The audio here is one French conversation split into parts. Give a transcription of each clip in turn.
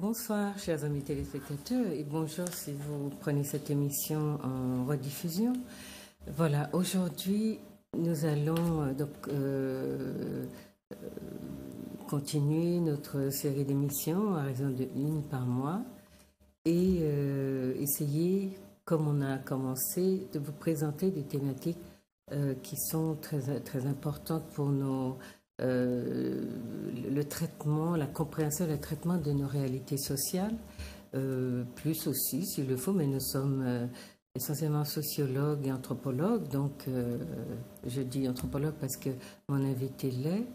Bonsoir, chers amis téléspectateurs, et bonjour si vous prenez cette émission en rediffusion. Voilà, aujourd'hui, nous allons continuer notre série d'émissions à raison de une par mois et essayer, comme on a commencé, de vous présenter des thématiques qui sont très importantes pour nos le traitement, la compréhension, le traitement de nos réalités sociales, plus aussi s'il le faut, mais nous sommes essentiellement sociologues et anthropologues, donc je dis anthropologue parce que mon invité l'est,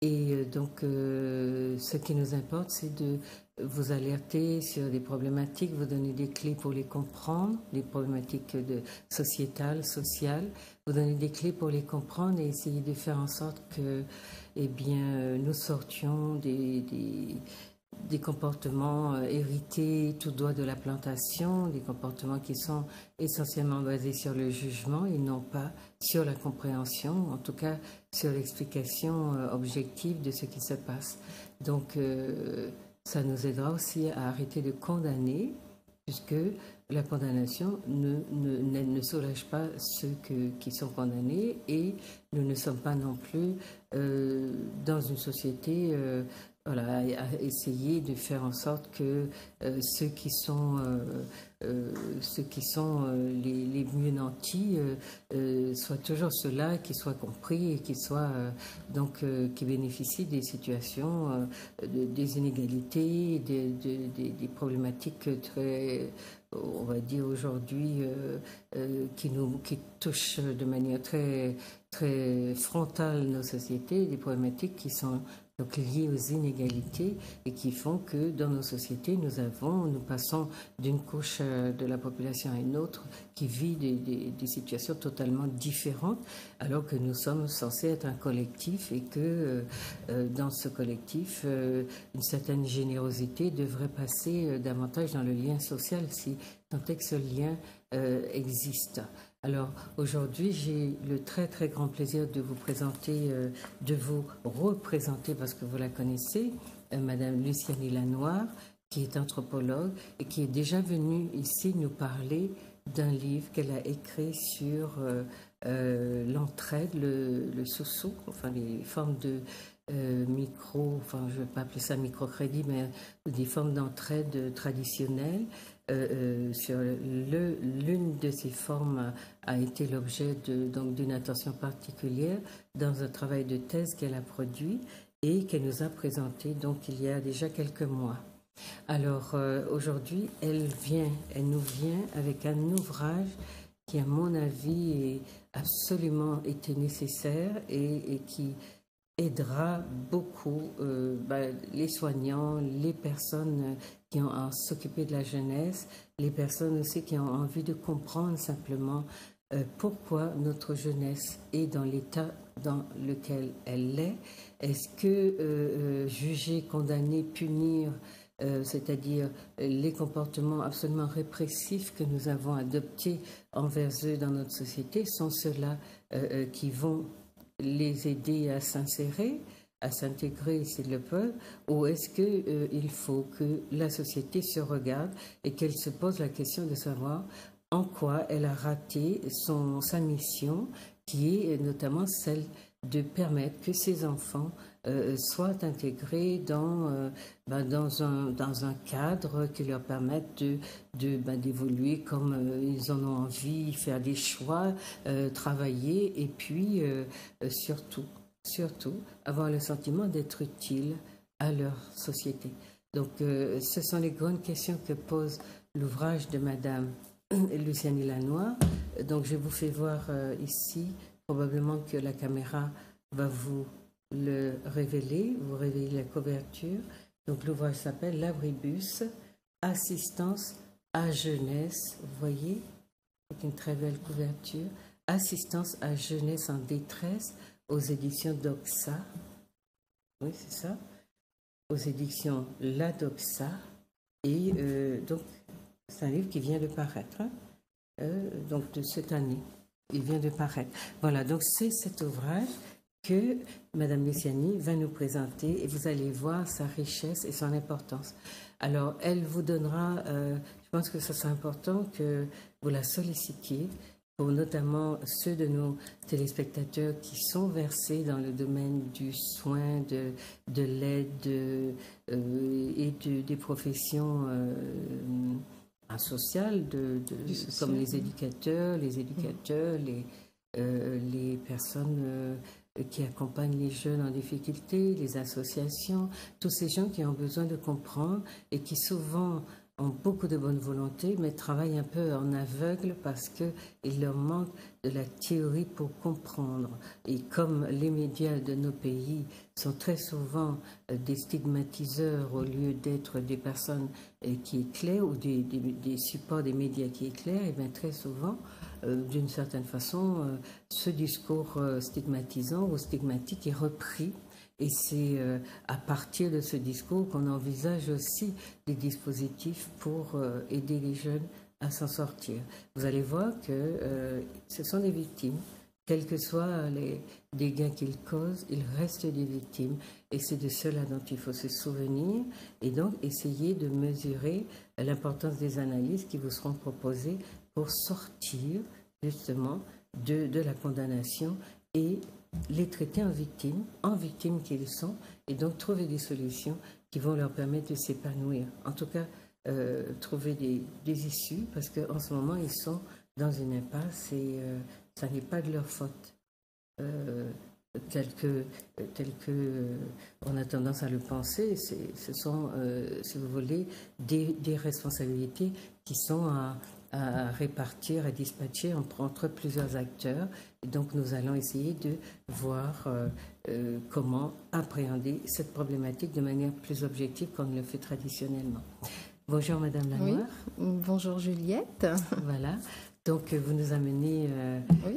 et donc ce qui nous importe, c'est de vous alerter sur des problématiques, vous donner des clés pour les comprendre, des problématiques sociétales, sociales, vous donner des clés pour les comprendre et essayer de faire en sorte que nous sortions des comportements hérités tout droit de la plantation, des comportements qui sont essentiellement basés sur le jugement et non pas sur la compréhension, en tout cas sur l'explication objective de ce qui se passe. Donc, ça nous aidera aussi à arrêter de condamner, puisque la condamnation ne soulage pas ceux qui sont condamnés, et nous ne sommes pas non plus dans une société à essayer de faire en sorte que ceux qui sont les mieux nantis soient toujours ceux-là qui soient compris et qui bénéficient des situations, des inégalités, des problématiques très, on va dire aujourd'hui, qui touchent de manière très, très frontale nos sociétés, des problématiques qui sont donc liées aux inégalités et qui font que dans nos sociétés, nous passons d'une couche de la population à une autre qui vit des situations totalement différentes, alors que nous sommes censés être un collectif et que dans ce collectif, une certaine générosité devrait passer davantage dans le lien social, si tant est que ce lien existe. Alors aujourd'hui, j'ai le très très grand plaisir de vous présenter, de vous représenter, parce que vous la connaissez, Madame Luciani Lanoir, qui est anthropologue et qui est déjà venue ici nous parler d'un livre qu'elle a écrit sur l'entraide, le sous-sous, enfin les formes de je ne vais pas appeler ça microcrédit, mais des formes d'entraide traditionnelles. Sur l'une de ces formes a été l'objet d'une attention particulière dans un travail de thèse qu'elle a produit et qu'elle nous a présenté donc il y a déjà quelques mois. Alors aujourd'hui, elle nous vient avec un ouvrage qui, à mon avis, a absolument été nécessaire et qui aidera beaucoup les soignants, les personnes qui ont à s'occuper de la jeunesse, les personnes aussi qui ont envie de comprendre simplement pourquoi notre jeunesse est dans l'état dans lequel elle est. Est-ce que juger, condamner, punir, c'est-à-dire les comportements absolument répressifs que nous avons adoptés envers eux dans notre société, sont ceux-là qui vont les aider à s'insérer, à s'intégrer s'ils le peuvent, ou est-ce qu'il faut que la société se regarde et qu'elle se pose la question de savoir en quoi elle a raté sa mission, qui est notamment celle de permettre que ces enfants soient intégrés dans un cadre qui leur permette d'évoluer comme ils en ont envie, faire des choix, travailler et puis surtout avoir le sentiment d'être utile à leur société. Donc ce sont les grandes questions que pose l'ouvrage de Madame Luciani Lanoir. Donc je vous fais voir ici, probablement que la caméra va vous le révéler, vous révéler la couverture. Donc l'ouvrage s'appelle L'Abribus, assistance à jeunesse, vous voyez, c'est une très belle couverture, assistance à jeunesse en détresse, aux éditions Doxa, oui c'est ça, aux éditions La Doxa, et donc c'est un livre qui vient de paraître, donc de cette année, il vient de paraître. Voilà, donc c'est cet ouvrage que Madame Luciani va nous présenter et vous allez voir sa richesse et son importance. Alors, elle vous donnera, je pense que ça c'est important que vous la sollicitiez pour notamment ceux de nos téléspectateurs qui sont versés dans le domaine du soin, de l'aide et des professions sociales, comme les éducateurs, les personnes qui accompagnent les jeunes en difficulté, les associations, tous ces gens qui ont besoin de comprendre et qui souvent ont beaucoup de bonne volonté, mais travaillent un peu en aveugle parce qu'il leur manque de la théorie pour comprendre. Et comme les médias de nos pays sont très souvent des stigmatiseurs au lieu d'être des personnes qui éclairent ou des supports des médias qui éclairent, et bien très souvent, d'une certaine façon, ce discours stigmatisant ou stigmatique est repris. Et c'est à partir de ce discours qu'on envisage aussi des dispositifs pour aider les jeunes à s'en sortir. Vous allez voir que ce sont des victimes. Quels que soient les dégâts qu'ils causent, ils restent des victimes. Et c'est de cela dont il faut se souvenir et donc essayer de mesurer l'importance des analyses qui vous seront proposées pour sortir justement de la condamnation et les traiter en victimes qu'ils sont, et donc trouver des solutions qui vont leur permettre de s'épanouir. En tout cas, trouver des issues, parce qu'en ce moment, ils sont dans une impasse et ça n'est pas de leur faute. Tel que on a tendance à le penser, ce sont, si vous voulez, des responsabilités qui sont à répartir, à dispatcher entre plusieurs acteurs. Et donc, nous allons essayer de voir comment appréhender cette problématique de manière plus objective qu'on ne le fait traditionnellement. Bonjour, Madame Lanoir. Oui, bonjour Juliette. Voilà. Donc, vous nous amenez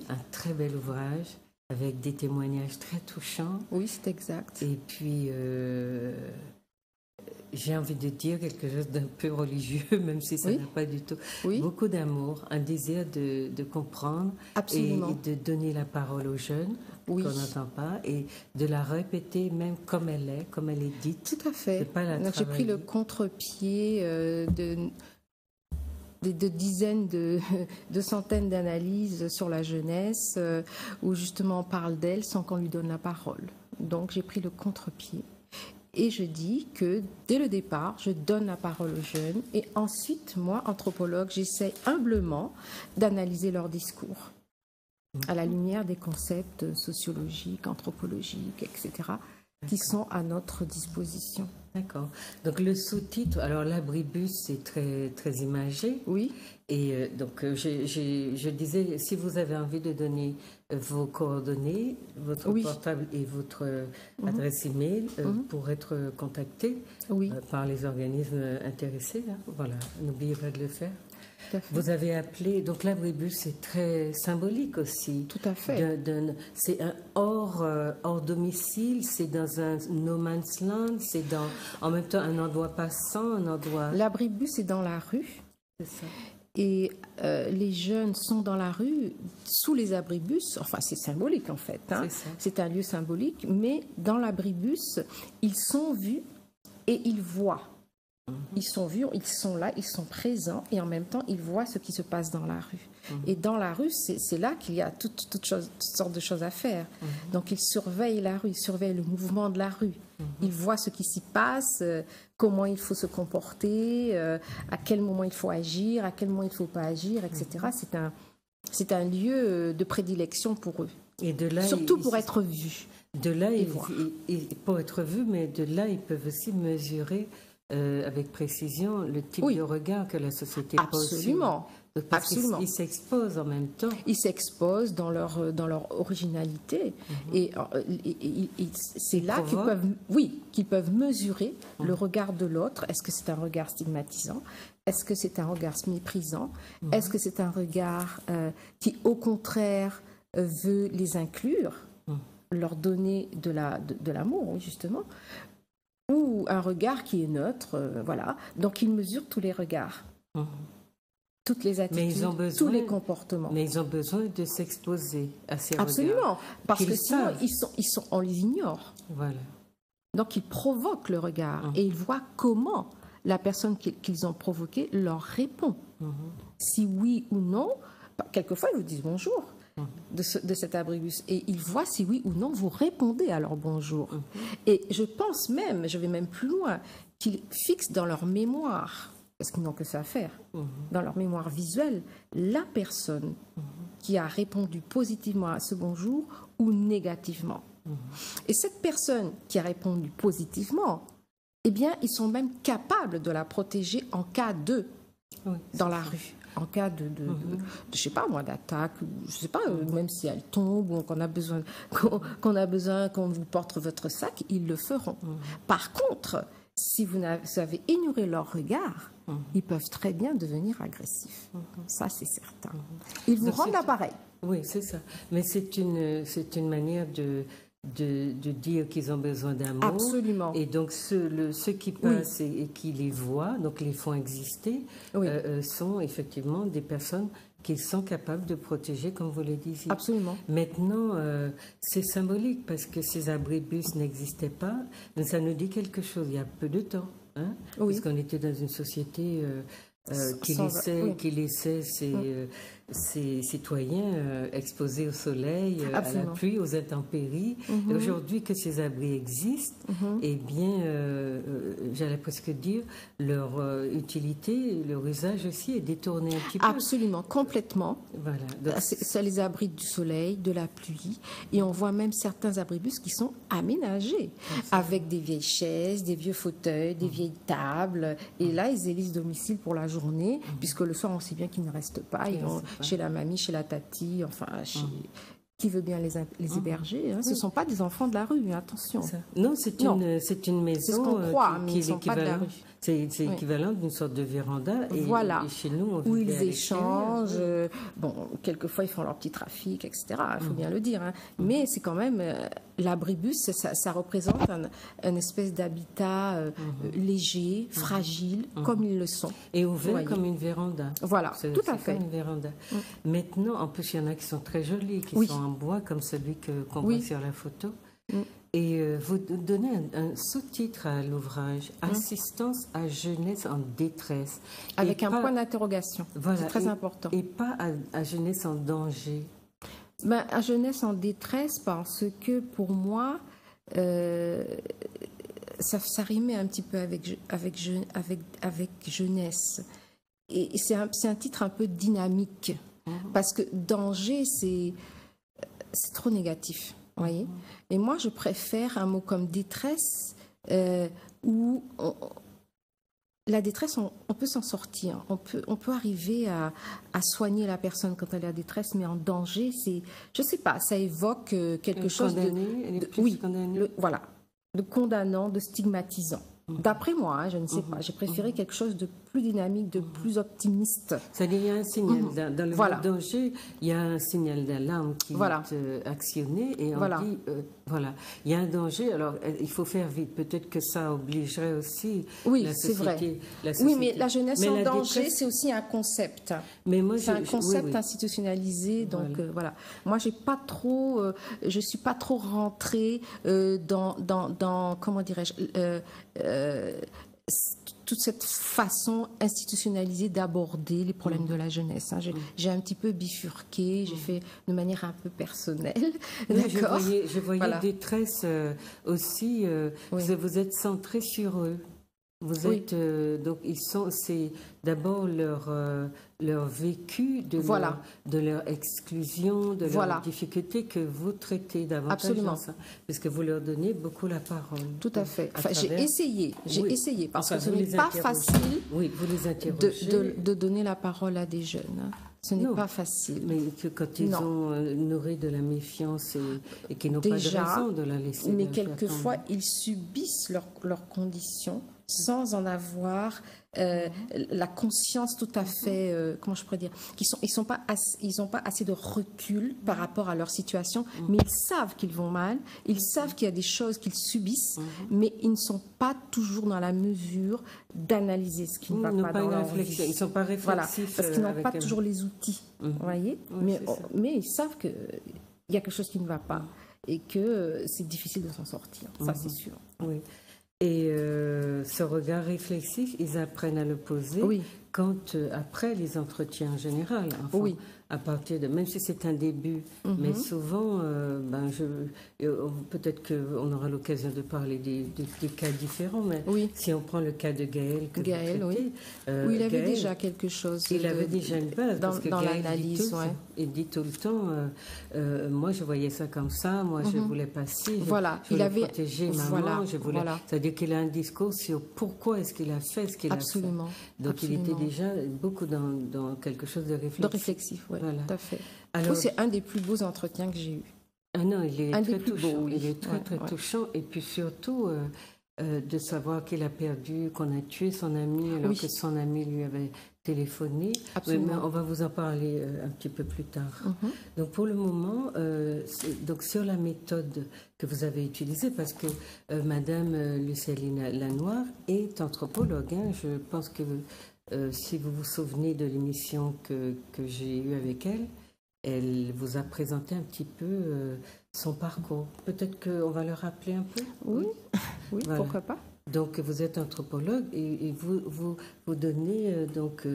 un très bel ouvrage avec des témoignages très touchants. Oui, c'est exact. Et puis, j'ai envie de dire quelque chose d'un peu religieux, même si ça n'a pas du tout. Oui. Beaucoup d'amour, un désir de comprendre. Absolument. Et de donner la parole aux jeunes qu'on n'entend pas et de la répéter même comme elle est dite. Tout à fait. Donc, j'ai pris le contre-pied de dizaines, de centaines d'analyses sur la jeunesse où justement on parle d'elle sans qu'on lui donne la parole. Donc j'ai pris le contre-pied. Et je dis que dès le départ, je donne la parole aux jeunes et ensuite, moi, anthropologue, j'essaie humblement d'analyser leur discours à la lumière des concepts sociologiques, anthropologiques, etc., qui sont à notre disposition. D'accord. Donc le sous-titre, alors l'abribus, c'est très, très imagé. Oui. Et donc je disais, si vous avez envie de donner vos coordonnées, votre portable et votre adresse email pour être contacté par les organismes intéressés, hein, voilà, n'oubliez pas de le faire. Vous avez appelé, donc l'abribus c'est très symbolique aussi. Tout à fait. C'est un hors domicile, c'est dans un no man's land, c'est en même temps un endroit passant, un endroit... L'abribus est dans la rue. C'est ça. Et les jeunes sont dans la rue sous les abribus, enfin c'est symbolique en fait, hein. C'est un lieu symbolique, mais dans l'abribus, ils sont vus et ils voient. Ils sont vus, ils sont là, ils sont présents et en même temps, ils voient ce qui se passe dans la rue. Et dans la rue, c'est là qu'il y a toutes sortes de choses à faire. Donc, ils surveillent la rue, ils surveillent le mouvement de la rue. Ils voient ce qui s'y passe, comment il faut se comporter, à quel moment il faut agir, à quel moment il ne faut pas agir, etc. C'est un lieu de prédilection pour eux. Et de là, surtout pour être vus. De là, pour être vus, mais de là, ils peuvent aussi mesurer avec précision le type de regard que la société pose. Absolument. Ils s'exposent en même temps. Ils s'exposent dans leur originalité. Et c'est là qu'ils peuvent mesurer le regard de l'autre. Est-ce que c'est un regard stigmatisant? Est-ce que c'est un regard méprisant? Est-ce que c'est un regard qui, au contraire, veut les inclure, leur donner de l'amour, oui, justement, ou un regard qui est neutre, voilà. Donc, ils mesurent tous les regards. toutes les attitudes, tous les comportements. Mais ils ont besoin de s'exposer à ces regards. Absolument, parce que sinon, on les ignore. Voilà. Donc, ils provoquent le regard et ils voient comment la personne qu'ils ont provoquée leur répond. Si oui ou non, quelquefois, ils vous disent bonjour de cet abribus et ils voient si oui ou non vous répondez à leur bonjour. Et je pense même, je vais même plus loin, qu'ils fixent dans leur mémoire, parce qu'ils n'ont que ça à faire, dans leur mémoire visuelle, la personne qui a répondu positivement à ce bonjour ou négativement. Et cette personne qui a répondu positivement, eh bien, ils sont même capables de la protéger en cas dans la rue. En cas de je sais pas moi, d'attaque, je sais pas, même si elle tombe ou qu'on a besoin qu'on vous porte votre sac, ils le feront. Par contre, si vous avez ignoré leur regard, ils peuvent très bien devenir agressifs. Ça, c'est certain. Ils vous rendent l'appareil. Oui, c'est ça. Mais c'est une manière de dire qu'ils ont besoin d'amour. Absolument. Et donc, ceux qui passent et qui les voient, donc les font exister, sont effectivement des personnes qu'ils sont capables de protéger, comme vous le disiez. Absolument. Maintenant, c'est symbolique parce que ces abribus n'existaient pas, mais ça nous dit quelque chose il y a peu de temps. Hein, parce qu'on était dans une société qui laissait ses citoyens exposés au soleil, à la pluie, aux intempéries. Et aujourd'hui que ces abris existent, eh bien, j'allais presque dire, leur utilité, leur usage aussi est détourné un petit peu. Absolument, complètement. Voilà. Donc, ça les abrite du soleil, de la pluie, et on voit même certains abribus qui sont aménagés avec des vieilles chaises, des vieux fauteuils, des vieilles tables. Et là, ils élisent domicile pour la journée, puisque le soir, on sait bien qu'ils ne restent pas. Ils vont chez la mamie, chez la tati, enfin, qui veut bien les héberger. Hein. Ce ne sont pas des enfants de la rue, attention. Non, c'est une maison c'est ce qu'on croit, mais ils ne sont pas de la rue. C'est équivalent d'une sorte de véranda. Et chez nous, où ils échangent. Bon, quelquefois, ils font leur petit trafic, etc. Il faut bien le dire. Hein. Mais c'est quand même... l'abribus, ça représente un espèce d'habitat léger, fragile, comme ils le sont. Et ouvert comme une véranda. Voilà, tout à fait. Comme une véranda. Maintenant, en plus, il y en a qui sont très jolis, qui sont en bois, comme celui qu'on voit sur la photo. Et vous donnez un sous-titre à l'ouvrage, Assistance à jeunesse en détresse. Avec un point d'interrogation, voilà, c'est très important. Et pas à jeunesse en danger. À jeunesse en détresse, parce que pour moi, ça rimait un petit peu avec jeunesse. Et c'est un titre un peu dynamique, parce que danger, c'est trop négatif. Voyez. Et moi, je préfère un mot comme détresse, où la détresse, on peut s'en sortir. On peut arriver à soigner la personne quand elle est en détresse, mais en danger, je ne sais pas, ça évoque quelque chose voilà, de condamnant, de stigmatisant. D'après moi, hein, je ne sais pas, j'ai préféré quelque chose de plus dynamique, de plus optimiste. C'est-à-dire, il y a un signal, dans le mot danger, il y a un signal d'alarme qui est actionné et on dit, il y a un danger, alors il faut faire vite. Peut-être que ça obligerait aussi la société. Oui, mais la jeunesse en danger, c'est aussi un concept. C'est un concept institutionnalisé, donc voilà. Moi, je suis pas trop rentrée dans comment dirais-je, toute cette façon institutionnalisée d'aborder les problèmes de la jeunesse. Hein. J'ai un petit peu bifurqué, j'ai fait de manière un peu personnelle. D'accord. Je voyais détresse aussi. Vous êtes centré sur eux. Vous êtes donc c'est d'abord leur vécu de leur exclusion, de leur difficulté que vous traitez davantage dans ça, parce que vous leur donnez beaucoup la parole. Tout à fait. Enfin, j'ai essayé parce que ce n'est pas facile de donner la parole à des jeunes. Hein. Ce n'est pas facile. Mais que quand ils ont nourri de la méfiance et qu'ils n'ont pas de raison de la laisser. Mais quelquefois, ils subissent leurs conditions sans en avoir la conscience tout à fait, comment je pourrais dire, ils n'ont pas assez de recul par rapport à leur situation, mais ils savent qu'ils vont mal, ils savent qu'il y a des choses qu'ils subissent, mais ils ne sont pas toujours dans la mesure d'analyser ce qui ne va pas dans leur vie. Ils ne sont pas réflexifs. Voilà, parce qu'ils n'ont pas toujours les outils, vous voyez, mais ils savent qu'il y a quelque chose qui ne va pas et que c'est difficile de s'en sortir, ça c'est sûr. Oui. Et ce regard réflexif, ils apprennent à le poser quand, après les entretiens en général, enfin, à partir de, même si c'est un début, mais souvent, peut-être qu'on aura l'occasion de parler des cas différents, mais si on prend le cas de Gaël, il avait Gaël, déjà quelque chose. Il avait déjà une base, parce que dans Gaël l'analyse, il dit tout le temps, moi je voyais ça comme ça, moi je voulais pas ci, je voulais protéger maman, je voulais... C'est-à-dire qu'il a un discours sur pourquoi est-ce qu'il a fait ce qu'il a fait. Donc il était déjà beaucoup dans quelque chose de réflexif. De réflexif, oui, tout à fait. Alors, c'est un des plus beaux entretiens que j'ai eu. Ah non, il est très touchant. Il est très touchant. Et puis surtout, de savoir qu'il a perdu, qu'on a tué son ami, alors que son ami lui avait téléphoné. Mais on va vous en parler un petit peu plus tard. Donc pour le moment, donc sur la méthode que vous avez utilisée, parce que Madame Lucéline Lanoir est anthropologue. Je pense que si vous vous souvenez de l'émission que j'ai eue avec elle, elle vous a présenté un petit peu son parcours. Peut-être qu'on va le rappeler un peu. Oui, voilà. Pourquoi pas. Donc vous êtes anthropologue et vous donnez donc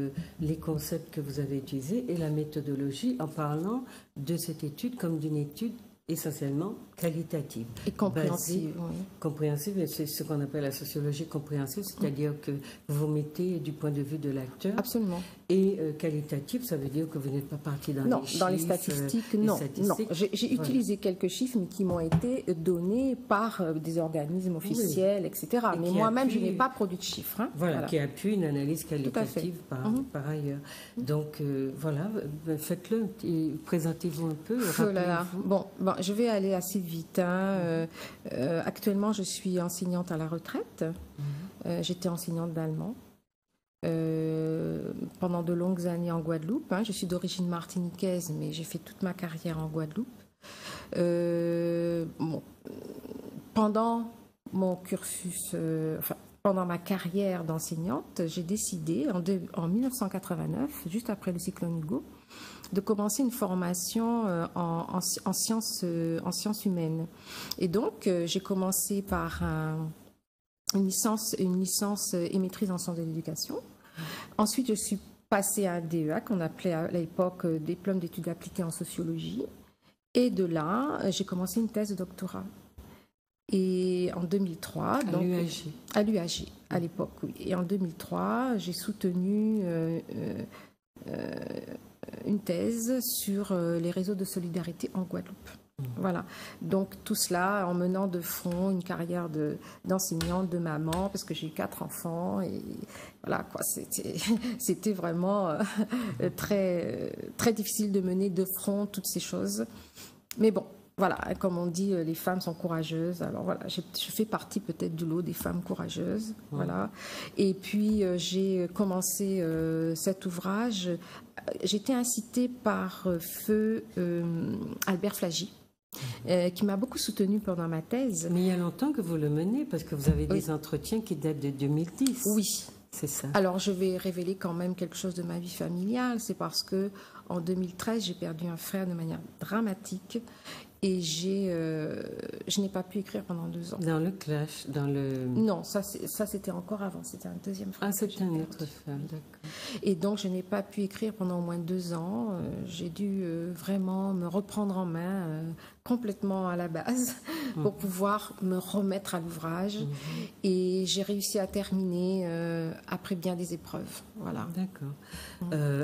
les concepts que vous avez utilisés et la méthodologie en parlant de cette étude comme d'une étude essentiellement qualitative. Et compréhensive. Compréhensive, c'est ce qu'on appelle la sociologie compréhensive, c'est-à-dire que vous vous mettez du point de vue de l'acteur. Absolument. Et qualitative, ça veut dire que vous n'êtes pas parti dans les chiffres. Non, dans les statistiques, non. J'ai utilisé quelques chiffres mais qui m'ont été donnés par des organismes officiels, etc. Mais moi-même, je n'ai pas produit de chiffres. Voilà, qui appuie une analyse qualitative par ailleurs. Donc, voilà, faites-le, présentez-vous un peu. Bon, je vais aller assez vite. Actuellement, je suis enseignante à la retraite. J'étais enseignante d'allemand pendant de longues années en Guadeloupe. Je suis d'origine martiniquaise, mais j'ai fait toute ma carrière en Guadeloupe. Pendant mon cursus, pendant ma carrière d'enseignante, j'ai décidé en 1989, juste après le cyclone Hugo, de commencer une formation en sciences humaines. Et donc, j'ai commencé par une licence et maîtrise en sciences de l'éducation. Ensuite, je suis passée à un DEA qu'on appelait à l'époque diplôme d'études appliquées en sociologie. Et de là, j'ai commencé une thèse de doctorat. Et en 2003... À l'UAG, à l'époque, oui. Et en 2003, j'ai soutenu une thèse sur les réseaux de solidarité en Guadeloupe. Voilà. Donc tout cela en menant de front une carrière d'enseignante, de maman, parce que j'ai eu 4 enfants et voilà quoi. C'était vraiment très très difficile de mener de front toutes ces choses. Mais bon. Voilà, comme on dit, les femmes sont courageuses. Alors voilà, je fais partie peut-être du lot des femmes courageuses. Voilà. Et puis j'ai commencé cet ouvrage. J'étais incitée par feu Albert Flagey, qui m'a beaucoup soutenue pendant ma thèse. Mais il y a longtemps que vous le menez, parce que vous avez des entretiens qui datent de 2010. Oui. C'est ça. Alors je vais révéler quand même quelque chose de ma vie familiale. C'est parce que en 2013, j'ai perdu un frère de manière dramatique. Et je n'ai pas pu écrire pendant 2 ans. Dans le clash, dans le... Non, ça c'était encore avant, c'était un deuxième frère. Ah, c'était un autre frère, d'accord. Et donc, je n'ai pas pu écrire pendant au moins 2 ans. J'ai dû vraiment me reprendre en main complètement à la base pour pouvoir me remettre à l'ouvrage. Et j'ai réussi à terminer après bien des épreuves. Voilà. D'accord.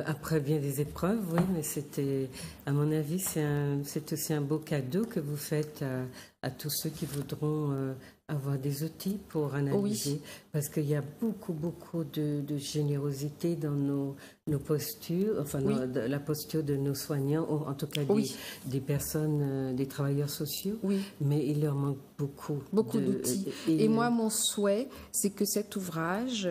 Après bien des épreuves, oui, mais c'était, à mon avis, c'est aussi un beau cadeau cadeau que vous faites à tous ceux qui voudront avoir des outils pour analyser, oui. Parce qu'il y a beaucoup de générosité dans nos postures, enfin oui. La posture de nos soignants, en tout cas oui. des personnes, des travailleurs sociaux, oui. Mais il leur manque beaucoup d'outils. Et moi, mon souhait, c'est que cet ouvrage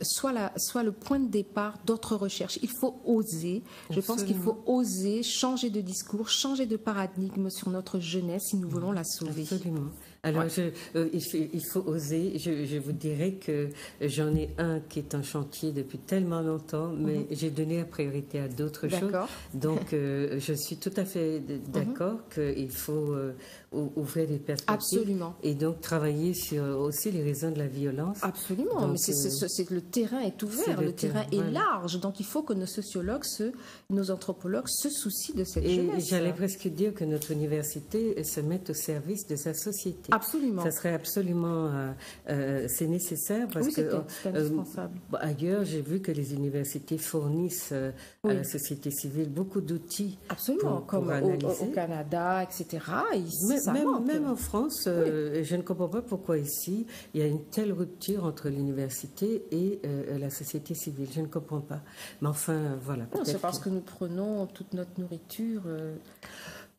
soit le point de départ d'autres recherches. Il faut oser. Je pense qu'il faut oser changer de discours, changer de paradigme sur notre jeunesse si nous voulons la sauver. Absolument. Alors, il faut oser. Je vous dirais que j'en ai un qui est en chantier depuis tellement longtemps, mais j'ai donné la priorité à d'autres choses. Donc, je suis tout à fait d'accord qu'il faut ouvrir les perspectives. Absolument. Et donc, travailler sur aussi les raisons de la violence. Absolument. Donc, mais c'est que le terrain est ouvert, le terrain est large. Donc, il faut que nos sociologues, nos anthropologues se soucient de cette jeunesse. Et j'allais presque dire que notre université se mette au service de sa société. Absolument. Ça serait absolument, c'est nécessaire parce que c'est indispensable. Ailleurs, j'ai vu que les universités fournissent à la société civile beaucoup d'outils. Absolument, comme au Canada, etc. Même en France, je ne comprends pas pourquoi ici il y a une telle rupture entre l'université et la société civile. Je ne comprends pas. Mais enfin, voilà. C'est parce que nous prenons toute notre nourriture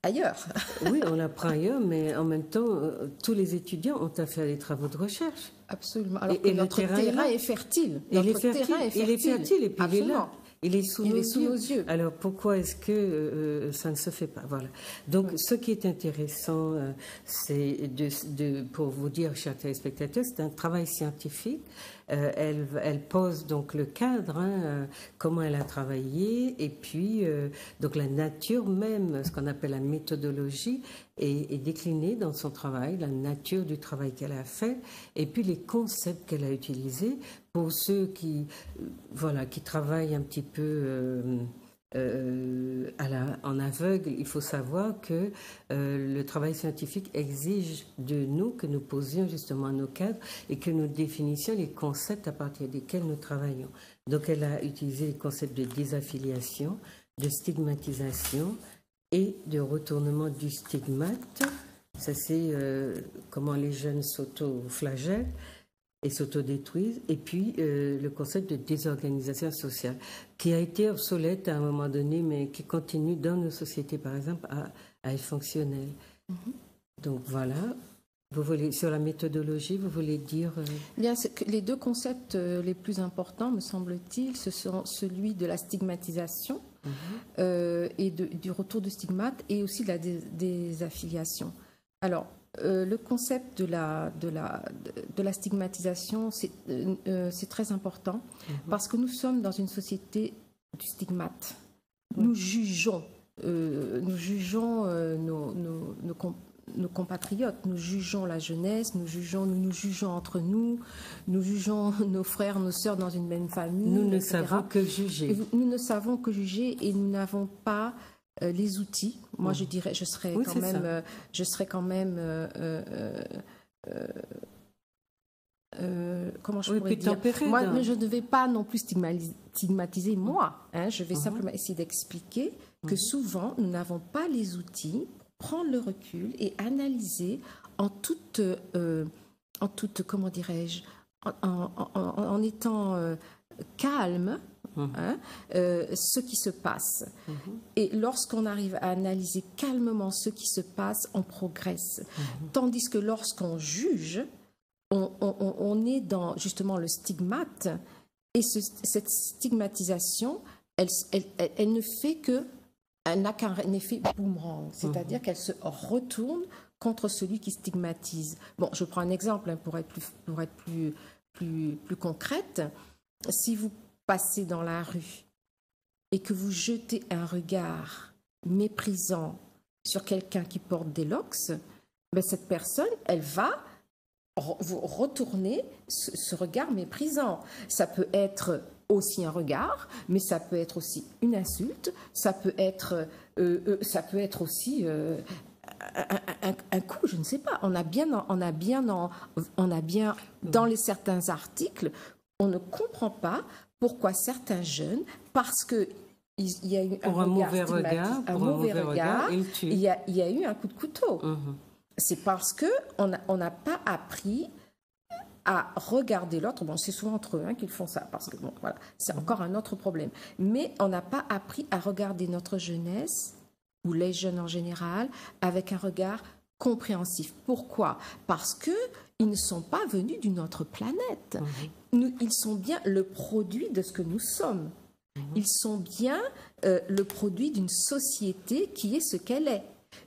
ailleurs. Oui, on l'apprend ailleurs, mais en même temps, tous les étudiants ont à faire des travaux de recherche. Absolument. Alors que notre terrain est fertile. Notre terrain est fertile. Il est fertile et puis absolument. Il est là. Il est sous nos yeux. Alors pourquoi est-ce que ça ne se fait pas? Voilà. Donc ce qui est intéressant, c'est pour vous dire, chers téléspectateurs, c'est un travail scientifique. Elle pose donc le cadre, comment elle a travaillé, et puis donc la nature même, ce qu'on appelle la méthodologie, est déclinée dans son travail, la nature du travail qu'elle a fait, et puis les concepts qu'elle a utilisés. Pour ceux qui travaillent un petit peu en aveugle, il faut savoir que le travail scientifique exige de nous que nous posions justement nos cadres et que nous définissions les concepts à partir desquels nous travaillons. Donc elle a utilisé les concepts de désaffiliation, de stigmatisation et de retournement du stigmate. Ça c'est comment les jeunes s'auto-flagellent et s'autodétruisent, et puis le concept de désorganisation sociale, qui a été obsolète à un moment donné, mais qui continue dans nos sociétés, par exemple, à être fonctionnel. Donc voilà. Sur la méthodologie, vous voulez dire Bien, les deux concepts les plus importants, me semble-t-il, ce sont celui de la stigmatisation et du retour du stigmate, et aussi de la désaffiliation. Alors, le concept de la stigmatisation, c'est très important parce que nous sommes dans une société du stigmate. Nous jugeons nos compatriotes, nous jugeons la jeunesse, nous nous jugeons entre nous, nous jugeons nos frères, nos sœurs dans une même famille. Nous ne savons que juger. Nous ne savons que juger et nous n'avons pas les outils. Moi, je dirais, je serais quand même comment je pourrais dire, moi, je ne vais pas non plus stigmatiser moi. Je vais simplement essayer d'expliquer que souvent, nous n'avons pas les outils pour prendre le recul et analyser en toute comment dirais-je, en étant calme, ce qui se passe. Et lorsqu'on arrive à analyser calmement ce qui se passe, on progresse. Tandis que lorsqu'on juge, on est dans justement le stigmate, et cette stigmatisation, elle ne fait que, elle n'a qu'un effet boomerang, c'est-à-dire qu'elle se retourne contre celui qui stigmatise. Bon, je prends un exemple pour être plus concrète. Si vous passez dans la rue et que vous jetez un regard méprisant sur quelqu'un qui porte des locks, ben cette personne, elle va vous retourner ce regard méprisant. Ça peut être aussi un regard, mais ça peut être aussi une insulte, ça peut être aussi un coup, je ne sais pas. On a bien dans les certains articles, on ne comprend pas pourquoi certains jeunes, parce que il y a eu pour un mauvais regard, il y a eu un coup de couteau. C'est parce qu'on n'a pas appris à regarder l'autre. Bon, c'est souvent entre eux qu'ils font ça, parce que bon, voilà, c'est encore un autre problème. Mais on n'a pas appris à regarder notre jeunesse, ou les jeunes en général, avec un regard compréhensif. Pourquoi? Parce qu'ils ne sont pas venus d'une autre planète. Ils sont bien le produit de ce que nous sommes. Ils sont bien le produit d'une société qui est ce qu'elle est.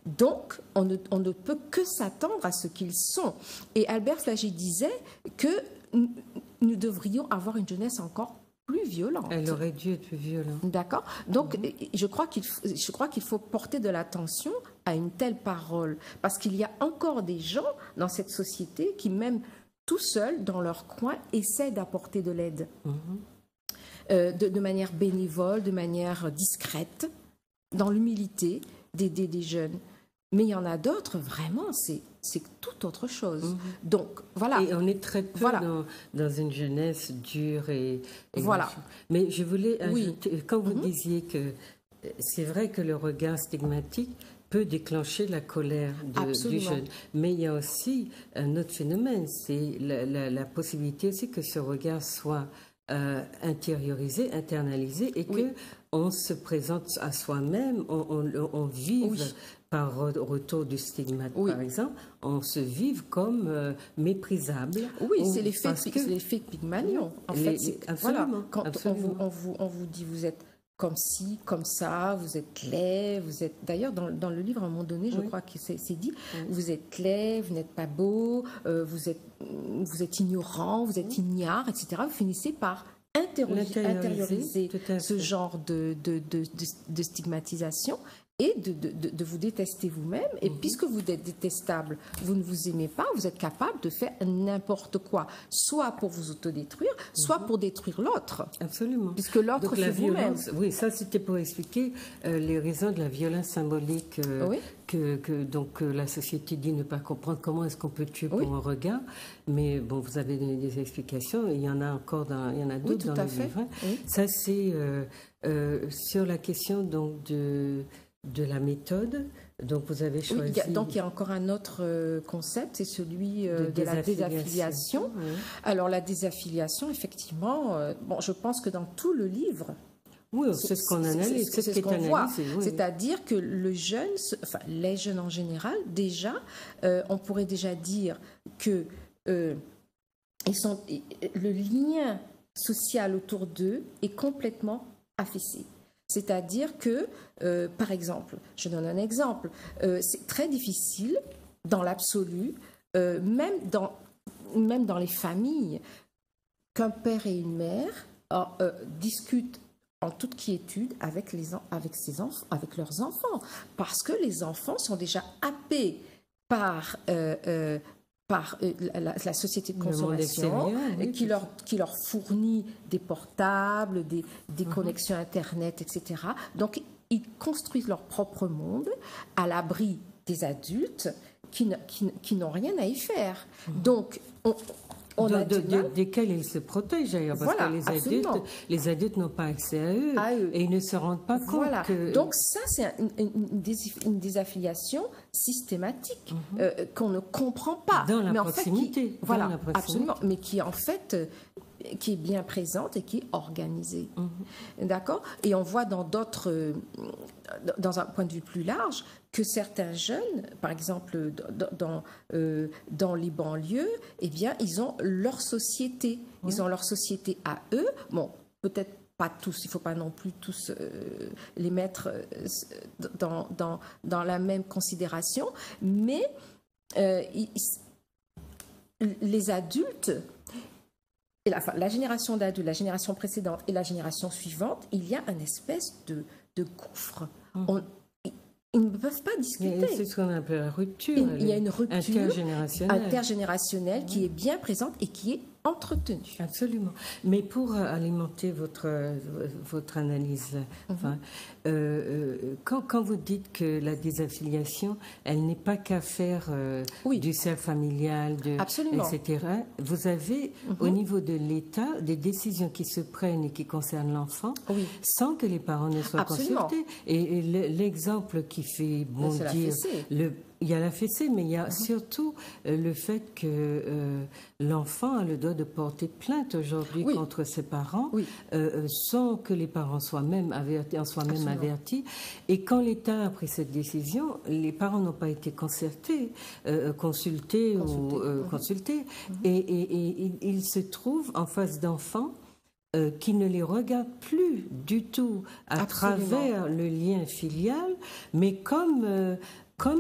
Donc, on ne peut que s'attendre à ce qu'ils sont. Et Albert Flagey disait que nous devrions avoir une jeunesse encore plus violente. Elle aurait dû être plus violente. D'accord. Donc, je crois qu'il faut porter de l'attention à une telle parole. Parce qu'il y a encore des gens dans cette société qui, même tout seuls, dans leur coin, essaient d'apporter de l'aide. De manière bénévole, de manière discrète, dans l'humilité, d'aider des jeunes. Mais il y en a d'autres, vraiment, c'est tout autre chose. Donc, voilà. Et on est très peu dans une jeunesse dure et voilà. Mais je voulais ajouter, quand vous disiez que c'est vrai que le regard stigmatique peut déclencher la colère du jeune. Mais il y a aussi un autre phénomène, c'est la possibilité aussi que ce regard soit intériorisé, internalisé et que on se présente à soi-même, on vive par retour du stigmate, par exemple, on se vive comme méprisable. Oui, c'est l'effet Pygmalion. En fait, absolument. Quand on vous dit vous êtes comme ci, comme ça, vous êtes laid, vous êtes... D'ailleurs, dans le livre, à un moment donné, je crois que c'est dit, vous êtes laid, vous n'êtes pas beau, vous êtes ignorant, vous êtes ignare, etc. Vous finissez par intérioriser ce genre de stigmatisation et de vous détester vous-même. Et puisque vous êtes détestable, vous ne vous aimez pas, vous êtes capable de faire n'importe quoi, soit pour vous autodétruire, soit pour détruire l'autre. Absolument. Puisque l'autre, c'est vous-même. Oui, ça c'était pour expliquer les raisons de la violence symbolique que la société dit ne pas comprendre. Comment est-ce qu'on peut tuer pour un regard? Mais bon, vous avez donné des explications. Il y en a encore il y en a d'autres dans le livre. Ça c'est sur la question donc de la méthode. Donc, vous avez choisi... Donc, il y a encore un autre concept, c'est celui de la désaffiliation. Alors, la désaffiliation, effectivement, je pense que dans tout le livre... Oui, c'est ce qu'on analyse, c'est ce qu'on voit. C'est-à-dire que les jeunes en général, déjà, on pourrait déjà dire que le lien social autour d'eux est complètement affaissé. C'est-à-dire que, par exemple, je donne un exemple, c'est très difficile dans l'absolu, même dans les familles, qu'un père et une mère discutent en toute quiétude avec leurs enfants, parce que les enfants sont déjà happés par la société de consommation qui leur fournit des portables, des connexions Internet, etc. Donc, ils construisent leur propre monde à l'abri des adultes qui n'ont rien à y faire. Donc, desquels ils se protègent d'ailleurs, parce que les adultes n'ont pas accès à eux et ils ne se rendent pas compte que... Donc ça, c'est une désaffiliation systématique qu'on ne comprend pas. Dans la proximité. Absolument, mais qui en fait... qui est bien présente et qui est organisée. D'accord? Et on voit dans un point de vue plus large, que certains jeunes, par exemple dans les banlieues, eh bien, ils ont leur société. Ils ont leur société à eux. Bon, peut-être pas tous, il ne faut pas non plus tous les mettre dans la même considération, mais les adultes... Et la génération d'adultes, la génération précédente et la génération suivante, il y a une espèce de gouffre. Ils ne peuvent pas discuter. C'est ce qu'on appelle la rupture. Il y a une rupture intergénérationnelle qui est bien présente et qui est entretenu. Absolument. Mais pour alimenter votre analyse, quand vous dites que la désaffiliation, elle n'est pas qu'affaire du cercle familial, etc., vous avez au niveau de l'État des décisions qui se prennent et qui concernent l'enfant sans que les parents ne soient consultés. Et l'exemple qui fait bondir il y a la fessée, mais il y a surtout le fait que l'enfant a le droit de porter plainte aujourd'hui contre ses parents sans que les parents soient même avertis. Et quand l'État a pris cette décision, les parents n'ont pas été consultés. Et ils se trouvent en face d'enfants qui ne les regardent plus du tout à travers le lien filial, mais comme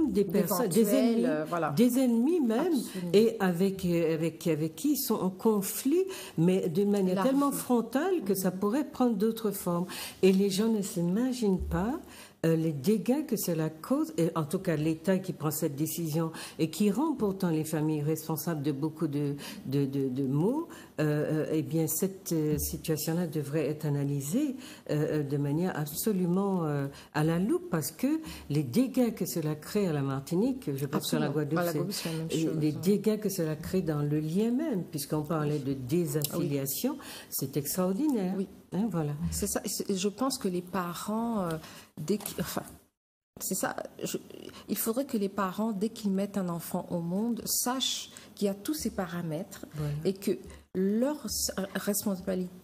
des personnes, des ennemis même, et avec qui ils sont en conflit, mais d'une manière tellement frontale que ça pourrait prendre d'autres formes. Et les gens ne s'imaginent pas les dégâts que cela cause, et en tout cas l'État qui prend cette décision et qui rend pourtant les familles responsables de beaucoup de maux, eh bien cette situation-là devrait être analysée de manière absolument à la loupe, parce que les dégâts que cela crée à la Martinique, je pense sur la Guadeloupe, les dégâts que cela crée dans le lien même, puisqu'on parlait de désaffiliation, c'est extraordinaire. Hein, voilà. C'est ça. Je pense que les parents, c'est ça. Il faudrait que les parents, dès qu'ils mettent un enfant au monde, sachent qu'il y a tous ces paramètres et que leur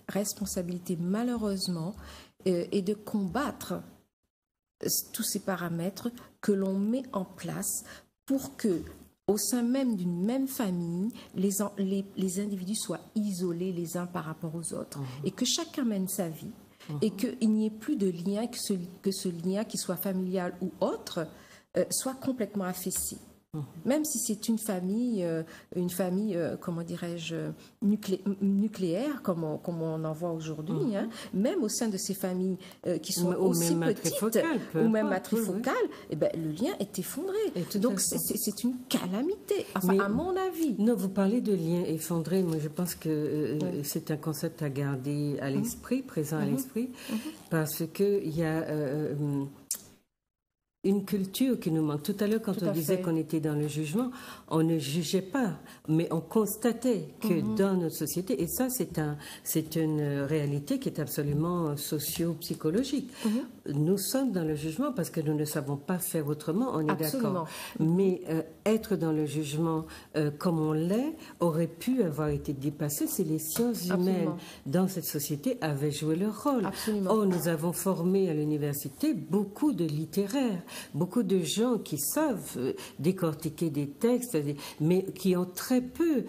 responsabilité, malheureusement, est de combattre tous ces paramètres que l'on met en place pour que, au sein même d'une même famille, les individus soient isolés les uns par rapport aux autres et que chacun mène sa vie et qu'il n'y ait plus de lien, que ce lien, qu'il soit familial ou autre, soit complètement affaissé. Même si c'est une famille, comment dirais-je, nucléaire, comme on en voit aujourd'hui, même au sein de ces familles qui sont aussi petites, ou même matrifocales, eh ben, le lien est effondré. Donc c'est une calamité, enfin, à mon avis. Non, vous parlez de lien effondré, moi je pense que c'est un concept à garder à l'esprit, présent à l'esprit, parce qu'il y a... une culture qui nous manque. Tout à l'heure, quand on disait qu'on était dans le jugement, on ne jugeait pas, mais on constatait que dans notre société, et ça c'est une réalité qui est absolument socio-psychologique. Nous sommes dans le jugement parce que nous ne savons pas faire autrement, on est d'accord. Mais être dans le jugement comme on l'est aurait pu avoir été dépassé si les sciences humaines dans cette société avaient joué leur rôle. Or, nous avons formé à l'université beaucoup de littéraires, beaucoup de gens qui savent décortiquer des textes, mais qui ont très peu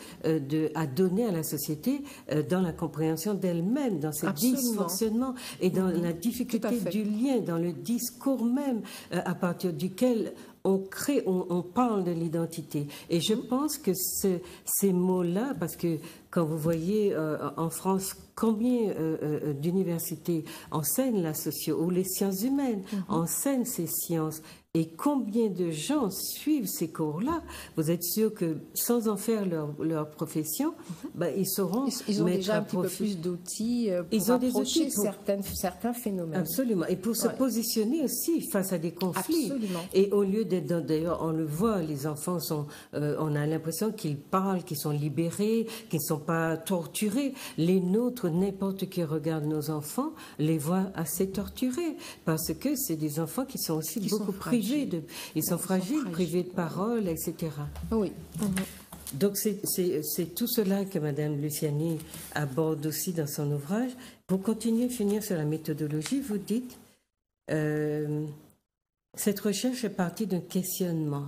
à donner à la société dans la compréhension d'elle-même, dans ses dysfonctionnements et dans la difficulté du lien, dans le discours même à partir duquel on parle de l'identité. Et je pense que ces mots-là, parce que quand vous voyez en France combien d'universités enseignent la socio ou les sciences humaines, enseignent ces sciences, et combien de gens suivent ces cours-là, vous êtes sûr que sans en faire leur profession, ils sauront ils ont déjà un petit peu plus d'outils pour approcher certains phénomènes. Absolument. Et pour se positionner aussi face à des conflits. Absolument. Et au lieu d'être, d'ailleurs, on le voit, les enfants on a l'impression qu'ils parlent, qu'ils sont libérés, qu'ils ne sont pas torturés. Les nôtres, n'importe qui regarde nos enfants, les voit assez torturés, parce que c'est des enfants qui sont aussi beaucoup privés. Ils sont fragiles, privés de parole, etc. Oui. Donc c'est tout cela que Madame Luciani aborde aussi dans son ouvrage. Pour continuer, finir sur la méthodologie, vous dites cette recherche est partie d'un questionnement.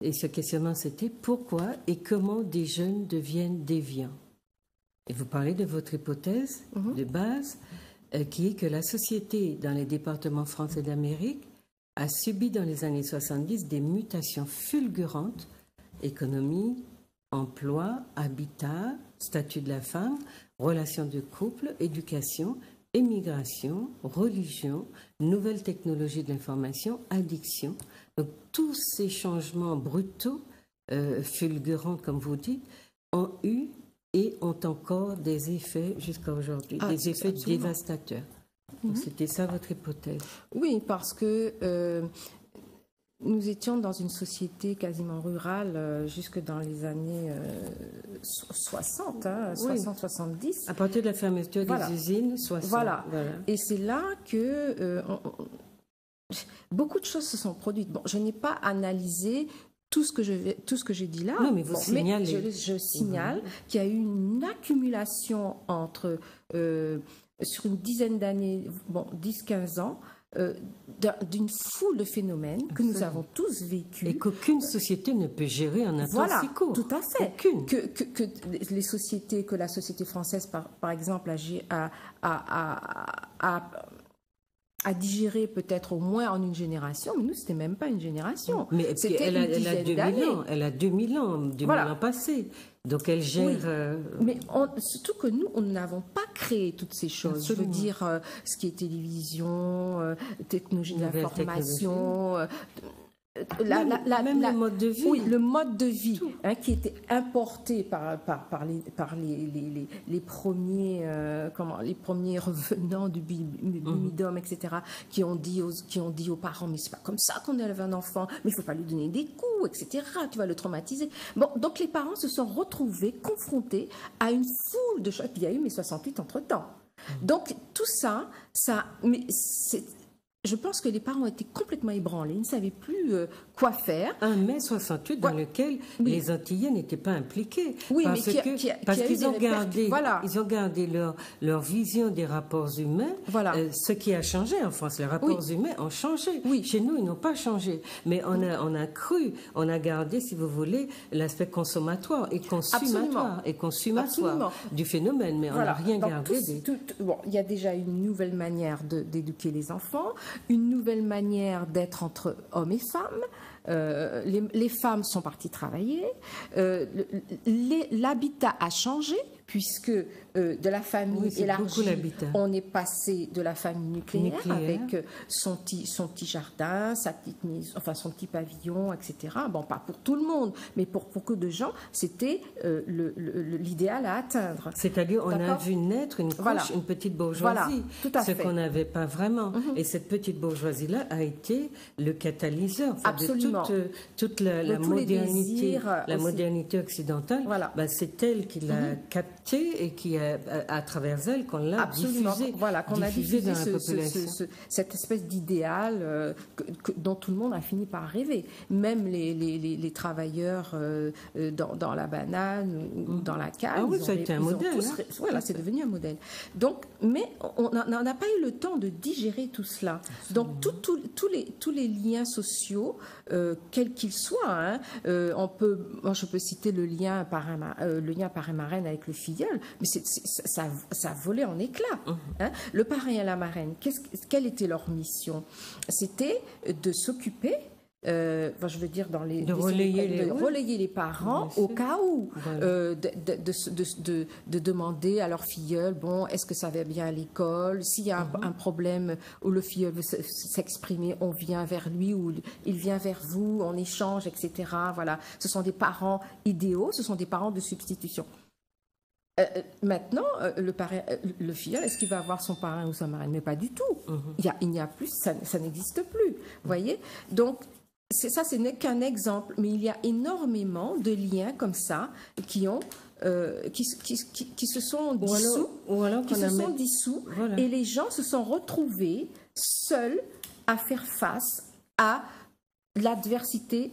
Et ce questionnement, c'était pourquoi et comment des jeunes deviennent déviants. Et vous parlez de votre hypothèse de base, qui est que la société dans les départements français d'Amérique a subi dans les années 70 des mutations fulgurantes, économie, emploi, habitat, statut de la femme, relations de couple, éducation, émigration, religion, nouvelles technologies de l'information, addiction. Donc tous ces changements brutaux, fulgurants comme vous dites, ont eu et ont encore des effets jusqu'à aujourd'hui, des effets dévastateurs. C'était ça votre hypothèse? Oui, parce que nous étions dans une société quasiment rurale jusque dans les années 60, 60-70. À partir de la fermeture des usines, 60. Voilà. Et c'est là que beaucoup de choses se sont produites. Bon, je n'ai pas analysé tout ce que j'ai dit là. Non, mais vous signalez. Mais je signale qu'il y a eu une accumulation sur une dizaine d'années, 10-15 ans, d'une foule de phénomènes que nous avons tous vécus. Et qu'aucune société ne peut gérer en un temps si court. Tout à fait. Aucune. Que les sociétés, que la société française, par exemple, a digéré peut-être au moins en une génération, mais nous, c'était même pas une génération. Mais elle a 2000 ans passés. Donc elle gère... Mais surtout que nous, nous n'avons pas créé toutes ces choses. Absolument. Je veux dire, ce qui est télévision, technologie de l'information... Même le mode de vie. Oui, le mode de vie qui était importé par les premiers les premiers revenants du bimidum, etc., qui ont dit aux parents, mais c'est pas comme ça qu'on élève un enfant, mais il faut pas lui donner des coups, etc., tu vas le traumatiser. Bon, donc les parents se sont retrouvés confrontés à une foule de choses. Puis il y a eu mai 68 entre-temps. Donc tout ça, je pense que les parents ont été complètement ébranlés, ils ne savaient plus quoi faire. Un mai 68 dans lequel les Antillais n'étaient pas impliqués. Oui, parce qu'ils ont gardé leur vision des rapports humains. Ce qui a changé en France, les rapports humains ont changé. Chez nous, ils n'ont pas changé. Mais on a gardé, si vous voulez, l'aspect consommatoire et consumatoire du phénomène. Mais on n'a rien gardé. Il y a déjà une nouvelle manière d'éduquer les enfants, une nouvelle manière d'être entre hommes et femmes. Les femmes sont parties travailler. L'habitat a changé puisque de la famille élargie, on est passé de la famille nucléaire. Avec son petit jardin, sa petite maison, enfin son petit pavillon, etc. Bon, pas pour tout le monde, mais pour beaucoup de gens, c'était l'idéal à atteindre. C'est-à-dire, on a vu naître une petite bourgeoisie, ce qu'on n'avait pas vraiment. Et cette petite bourgeoisie-là a été le catalyseur de toute la modernité, modernité occidentale. C'est elle qui l'a captée et qui à travers elle qu'on l'a diffusée. Qu'on a diffusé dans la population. Cette espèce d'idéal dont tout le monde a fini par rêver. Même les travailleurs dans la banane ou dans la canne. Ça a été un modèle. C'est devenu un modèle. Donc, mais on n'a pas eu le temps de digérer tout cela. Donc, tous les liens sociaux, quels qu'ils soient, moi je peux citer le lien parrain-marraine avec le filleul, mais ça a volé en éclats. Le parrain et la marraine, quelle était leur mission? C'était de s'occuper, je veux dire, de relayer les parents au cas où, de demander à leur filleul, est-ce que ça va bien à l'école? S'il y a un problème où le filleul veut s'exprimer, on vient vers lui ou il vient vers vous, on échange, etc. Voilà, ce sont des parents idéaux, ce sont des parents de substitution. Maintenant, le filleul, est-ce qu'il va avoir son parrain ou sa marraine? Mais pas du tout. Il n'y a plus, ça n'existe plus. Vous voyez? Donc, ça, ce n'est qu'un exemple, mais il y a énormément de liens comme ça qui se sont dissous, et les gens se sont retrouvés seuls à faire face à l'adversité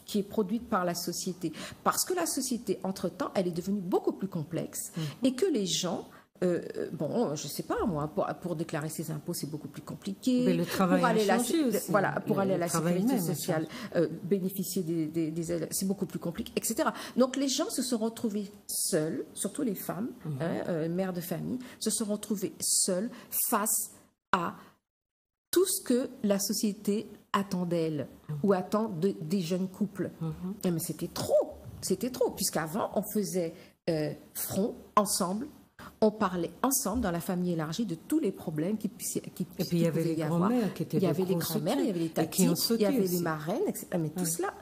qui est produite par la société. Parce que la société, entre-temps, elle est devenue beaucoup plus complexe et que les gens... je ne sais pas, moi, pour déclarer ses impôts, c'est beaucoup plus compliqué. Mais le travail pour aller a changé aussi. Pour aller à la sécurité sociale, bénéficier des aides, c'est beaucoup plus compliqué, etc. Donc, les gens se sont retrouvés seuls, surtout les femmes, mères de famille, se sont retrouvés seuls face à tout ce que la société attend d'elle ou attend des jeunes couples. Mais c'était trop, puisqu'avant, on faisait front, ensemble. On parlait ensemble dans la famille élargie de tous les problèmes qui et puis il y avait les grands-mères qui étaient il y avait les grands-mères, il y avait les tatis, il y avait les marraines, etc. Mais tout cela,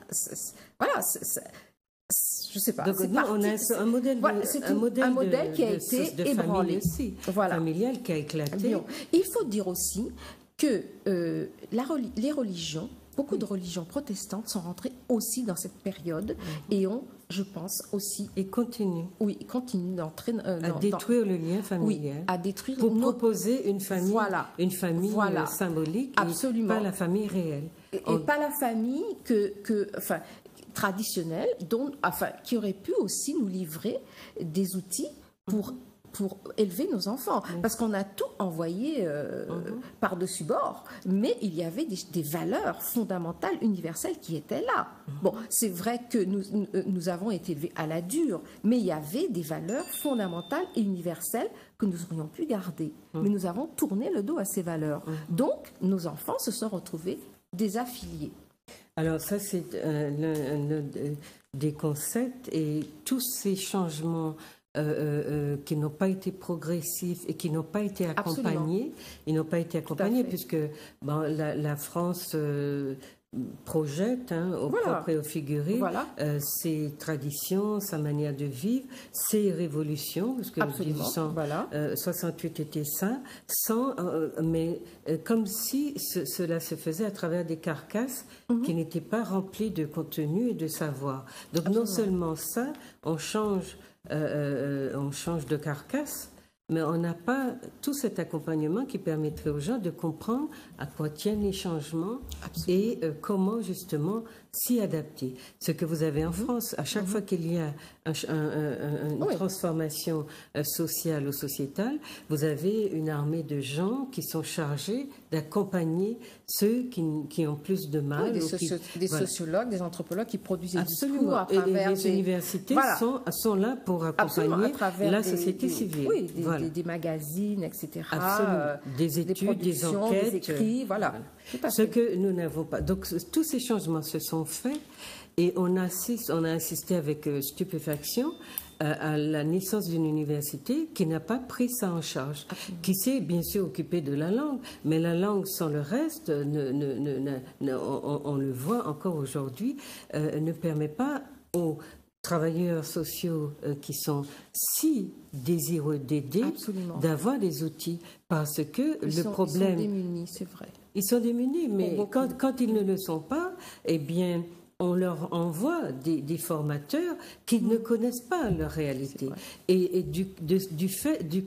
je sais pas. Donc nous, on a un modèle, un modèle qui a été ébranlé, familial qui a éclaté. Bien. Il faut dire aussi que les religions, beaucoup de religions protestantes sont rentrées aussi dans cette période et ont, je pense aussi, et continuent. Oui, continuent d'entrer à détruire le lien familial. Oui, à détruire pour proposer une famille, voilà. Symbolique, absolument. Et pas la famille réelle. Et pas la famille traditionnelle, qui aurait pu aussi nous livrer des outils pour élever nos enfants. Parce qu'on a tout envoyé par-dessus bord, mais il y avait des valeurs fondamentales, universelles qui étaient là. Bon, c'est vrai que nous avons été élevés à la dure, mais il y avait des valeurs fondamentales et universelles que nous aurions pu garder. Mais nous avons tourné le dos à ces valeurs. Donc, nos enfants se sont retrouvés désaffiliés. Alors ça, c'est l'un des concepts, et tous ces changements qui n'ont pas été progressifs et qui n'ont pas été accompagnés. Ils n'ont pas été accompagnés puisque la France projette au propre et au figuré ses traditions, sa manière de vivre, ses révolutions, parce que 1868 était ça, mais comme si cela se faisait à travers des carcasses qui n'étaient pas remplies de contenu et de savoir. Donc non seulement ça, on change de carcasse, mais on n'a pas tout cet accompagnement qui permettrait aux gens de comprendre à quoi tiennent les changements et comment justement s'y adapter. Ce que vous avez en France, à chaque fois qu'il y a une transformation sociale ou sociétale, vous avez une armée de gens qui sont chargés d'accompagner ceux qui ont plus de mal. Des sociologues, des anthropologues qui produisent des discours à travers les universités sont là pour accompagner la société civile. Oui, des magazines, etc. Des études, des enquêtes. Des écrits, voilà. Ce que nous n'avons pas. Donc, tous ces changements se sont faits et on a assisté avec stupéfaction à la naissance d'une université qui n'a pas pris ça en charge, qui s'est bien sûr occupée de la langue, mais la langue sans le reste, on le voit encore aujourd'hui, ne permet pas aux travailleurs sociaux qui sont si désireux d'aider, d'avoir des outils, parce que le problème... Ils sont démunis, c'est vrai. Ils sont démunis, mais quand ils ne le sont pas, eh bien, on leur envoie des formateurs qui ne connaissent pas leur réalité. Et du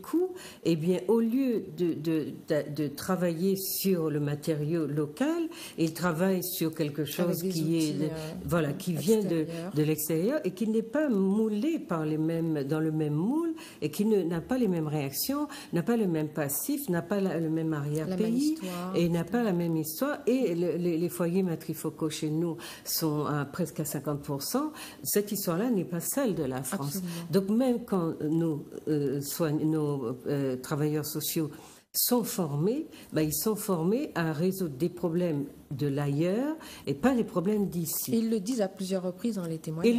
coup, eh bien, au lieu de travailler sur le matériau local, ils travaillent sur quelque chose qui vient de l'extérieur et qui n'est pas moulé dans le même moule et qui n'a pas les mêmes réactions, n'a pas le même passif, n'a pas le même arrière-pays et n'a pas la même histoire. Et les foyers matrifocaux chez nous sont presque à 50%, cette histoire-là n'est pas celle de la France. Donc même quand nos travailleurs sociaux sont formés, ils sont formés à résoudre des problèmes de l'ailleurs et pas les problèmes d'ici. Ils le disent à plusieurs reprises dans les témoignages.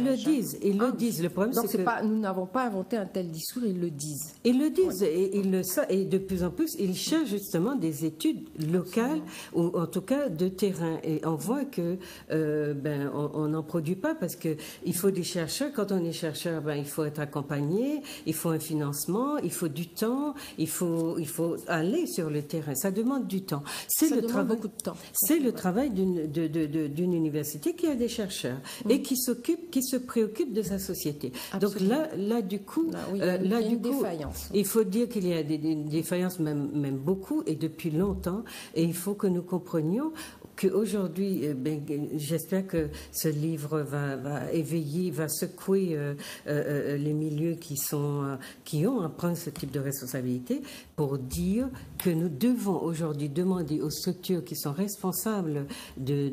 Ils le disent. Le problème, c'est que nous n'avons pas inventé un tel discours. Ils le disent. Ils le disent et de plus en plus, ils cherchent justement des études locales ou en tout cas de terrain. Et on voit que on n'en produit pas parce que il faut des chercheurs. Quand on est chercheur, il faut être accompagné, il faut un financement, il faut du temps, il faut aller sur le terrain. Ça demande du temps. Ça demande beaucoup de temps. C'est le travail d'une université qui a des chercheurs et qui se préoccupe de sa société. Absolument. Donc là du coup, il faut dire qu'il y a des défaillances, même beaucoup, et depuis longtemps, et il faut que nous comprenions qu'aujourd'hui, j'espère que ce livre va éveiller, va secouer les milieux qui ont à prendre ce type de responsabilité pour dire que nous devons aujourd'hui demander aux structures qui sont responsables de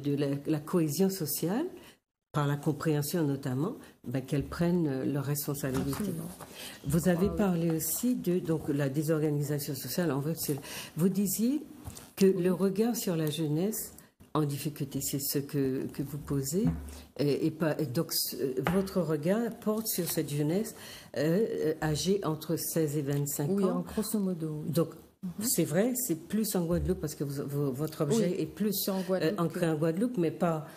la cohésion sociale, par la compréhension notamment, qu'elles prennent leurs responsabilités. Absolument. Vous avez parlé aussi de la désorganisation sociale. Vous disiez que le regard sur la jeunesse en difficulté, c'est ce que vous posez. Donc, votre regard porte sur cette jeunesse âgée entre 16 et 25 ans. Oui, en grosso modo. Oui. Donc, c'est vrai, c'est plus en Guadeloupe parce que votre objet est plus ancré en Guadeloupe, mais pas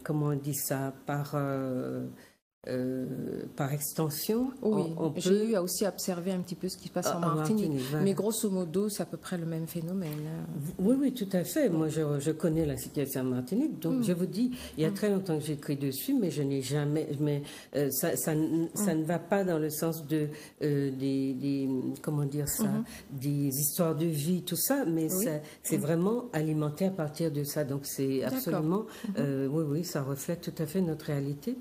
comment on dit ça, par extension, oui, j'ai eu à aussi observer un petit peu ce qui se passe en Martinique. Voilà. Mais grosso modo, c'est à peu près le même phénomène. Oui, oui, tout à fait. Moi, je connais la situation en Martinique. Donc, je vous dis, il y a très longtemps que j'écris dessus, mais je n'ai jamais... Mais ça ne va pas dans le sens de... comment dire ça, des histoires de vie, tout ça, mais c'est vraiment alimenté à partir de ça. Donc, c'est absolument... oui, oui, ça reflète tout à fait notre réalité.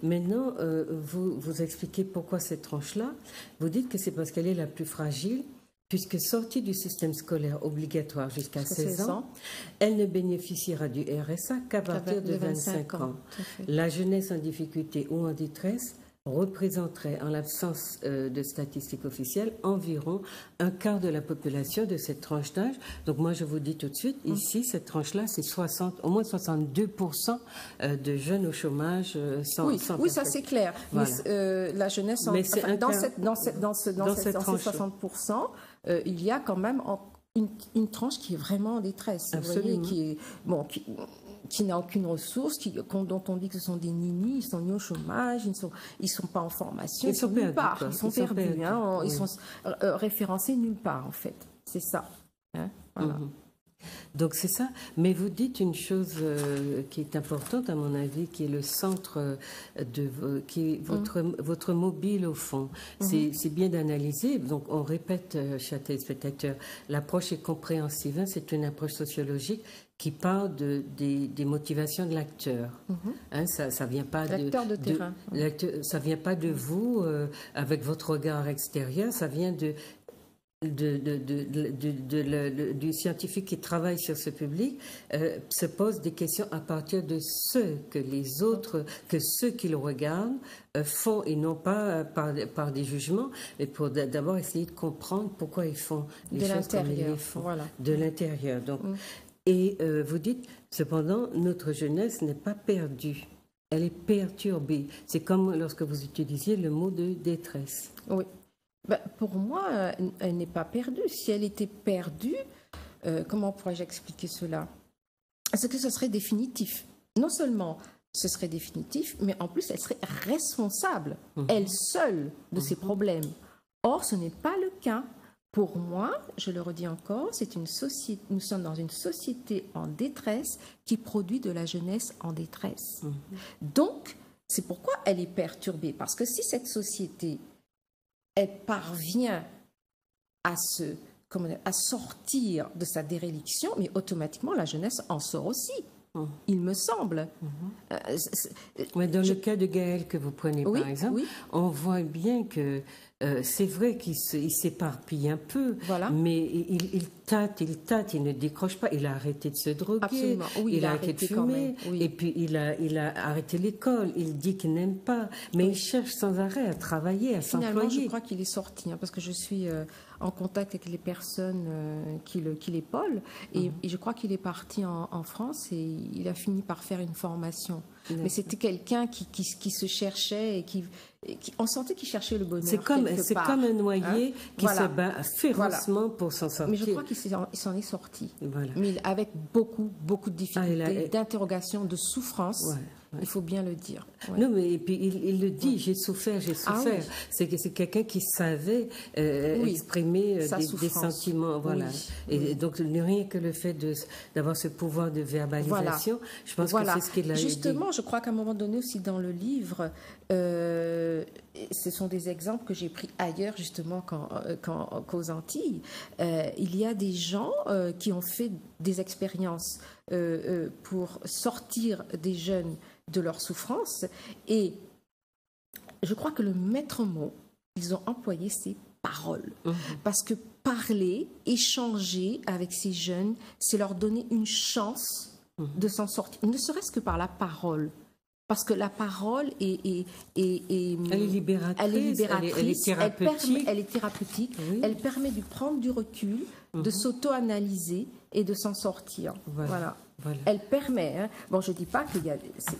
Maintenant, vous expliquez pourquoi cette tranche-là. Vous dites que c'est parce qu'elle est la plus fragile, puisque sortie du système scolaire obligatoire jusqu'à 16 ans, elle ne bénéficiera du RSA qu'à partir de 25 ans. La jeunesse en difficulté ou en détresse représenterait, en l'absence de statistiques officielles, environ un quart de la population de cette tranche d'âge. Donc moi, je vous dis tout de suite, ici, cette tranche-là, c'est au moins 62% de jeunes au chômage sans ça c'est clair. Voilà. Mais la jeunesse, dans ces 60%, il y a quand même une tranche qui est vraiment en détresse. Absolument. Vous voyez, qui n'a aucune ressource, dont on dit que ce sont des ninis, ils sont ni au chômage, ils sont pas en formation, ils sont nulle part, ils sont perdus, ils sont référencés nulle part en fait. C'est ça. Voilà. Donc c'est ça, mais vous dites une chose qui est importante à mon avis, qui est le centre qui est votre mobile au fond. C'est bien d'analyser, donc on répète, chers téléspectateurs, l'approche est compréhensive, c'est une approche sociologique qui parle des motivations de l'acteur. Ça vient pas l'acteur de terrain. Ça vient pas de vous avec votre regard extérieur, ça vient du scientifique qui travaille sur ce public, se pose des questions à partir de ce que les autres, que ceux qui le regardent font, et non pas par des jugements, mais pour d'abord essayer de comprendre pourquoi ils font les choses comme ils les font. Voilà. De l'intérieur. Donc, et vous dites, cependant, notre jeunesse n'est pas perdue. Elle est perturbée. C'est comme lorsque vous utilisiez le mot de détresse. Oui. Pour moi, elle n'est pas perdue. Si elle était perdue, comment pourrais-je expliquer cela? Est-ce que ce serait définitif? Non seulement ce serait définitif, mais en plus, elle serait responsable, elle seule, de ses problèmes. Or, ce n'est pas le cas. Pour moi, je le redis encore, nous sommes dans une société en détresse qui produit de la jeunesse en détresse. Donc, c'est pourquoi elle est perturbée. Parce que si cette société, elle parvient à sortir de sa déréliction, mais automatiquement, la jeunesse en sort aussi. Il me semble. Mais dans le cas de Gaël que vous prenez, par exemple, on voit bien que c'est vrai qu'il s'éparpille un peu, mais il tâte, il ne décroche pas. Il a arrêté de se droguer, il a arrêté de fumer, et puis il a arrêté l'école. Il dit qu'il n'aime pas, mais il cherche sans arrêt à travailler, à s'employer. Finalement, je crois qu'il est sorti, parce que je suis en contact avec les personnes qui l'épaulent, et je crois qu'il est parti en France et il a fini par faire une formation. Mais c'était quelqu'un qui se cherchait et on sentait qu'il cherchait le bonheur. C'est comme un noyé qui se bat férocement pour s'en sortir. Mais je crois qu'il s'en est sorti. Mais avec beaucoup de difficultés, d'interrogations, de souffrances. Il faut bien le dire. Non, mais et puis il le dit, j'ai souffert. C'est quelqu'un qui savait exprimer des sentiments. Voilà. Et donc, rien que le fait d'avoir ce pouvoir de verbalisation, je pense que c'est ce qu'il a dit. Justement, je crois qu'à un moment donné aussi dans le livre, ce sont des exemples que j'ai pris ailleurs, justement, qu'aux Antilles. Il y a des gens qui ont fait des expériences pour sortir des jeunes de leur souffrance, et je crois que le maître mot, ils ont employé ces paroles, parce que parler, échanger avec ces jeunes, c'est leur donner une chance de s'en sortir, ne serait-ce que par la parole. Parce que la parole elle est libératrice, elle est thérapeutique, elle permet de prendre du recul, de s'auto-analyser et de s'en sortir. Voilà. Elle permet, je ne dis pas que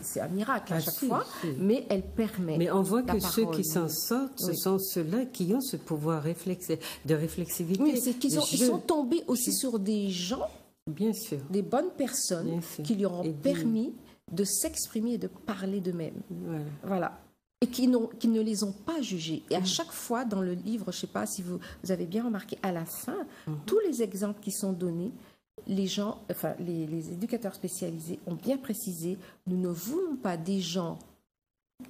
c'est un miracle à chaque fois, mais elle permet. Mais on voit que ceux qui s'en sortent, ce sont ceux-là qui ont ce pouvoir de réflexivité. Oui, c'est qu'ils ils sont tombés aussi sur des gens Bien sûr. Des bonnes personnes qui lui auront permis de s'exprimer et de parler d'eux-mêmes. Voilà. Et qui ne les ont pas jugés. Et à chaque fois dans le livre, je ne sais pas si vous avez bien remarqué, à la fin, tous les exemples qui sont donnés, les gens, enfin les éducateurs spécialisés ont bien précisé, nous ne voulons pas des gens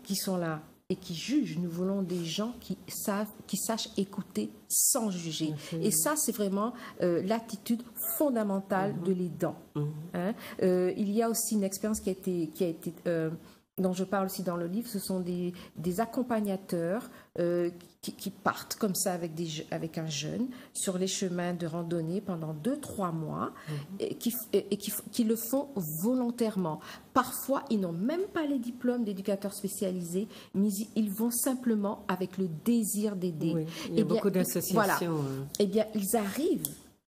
qui sont là et qui jugent, nous voulons des gens qui sachent écouter sans juger. Et ça, c'est vraiment l'attitude fondamentale de l'aidant. Il y a aussi une expérience qui a été dont je parle aussi dans le livre, ce sont des accompagnateurs qui partent comme ça avec un jeune sur les chemins de randonnée pendant 2-3 mois et qui le font volontairement. Parfois, ils n'ont même pas les diplômes d'éducateurs spécialisés, mais ils vont simplement avec le désir d'aider. Oui, il y a beaucoup d'associations. Voilà. Eh bien, ils arrivent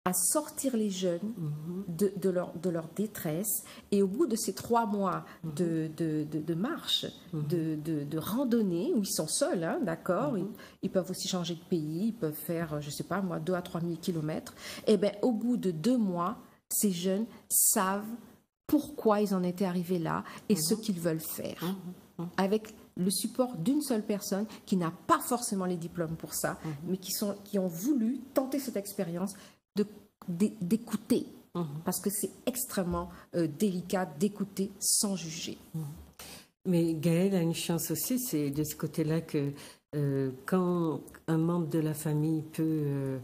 à sortir les jeunes de leur détresse, et au bout de ces 3 mois de marche, de randonnée, où ils sont seuls, d'accord, ils peuvent aussi changer de pays, ils peuvent faire, je ne sais pas moi, 2 à 3 000 kilomètres, et bien au bout de 2 mois, ces jeunes savent pourquoi ils en étaient arrivés là et ce qu'ils veulent faire. Avec le support d'une seule personne qui n'a pas forcément les diplômes pour ça, mais qui ont voulu tenter cette expérience d'écouter, parce que c'est extrêmement délicat d'écouter sans juger. Mais Gaëlle a une chance aussi, c'est de ce côté-là que quand un membre de la famille peut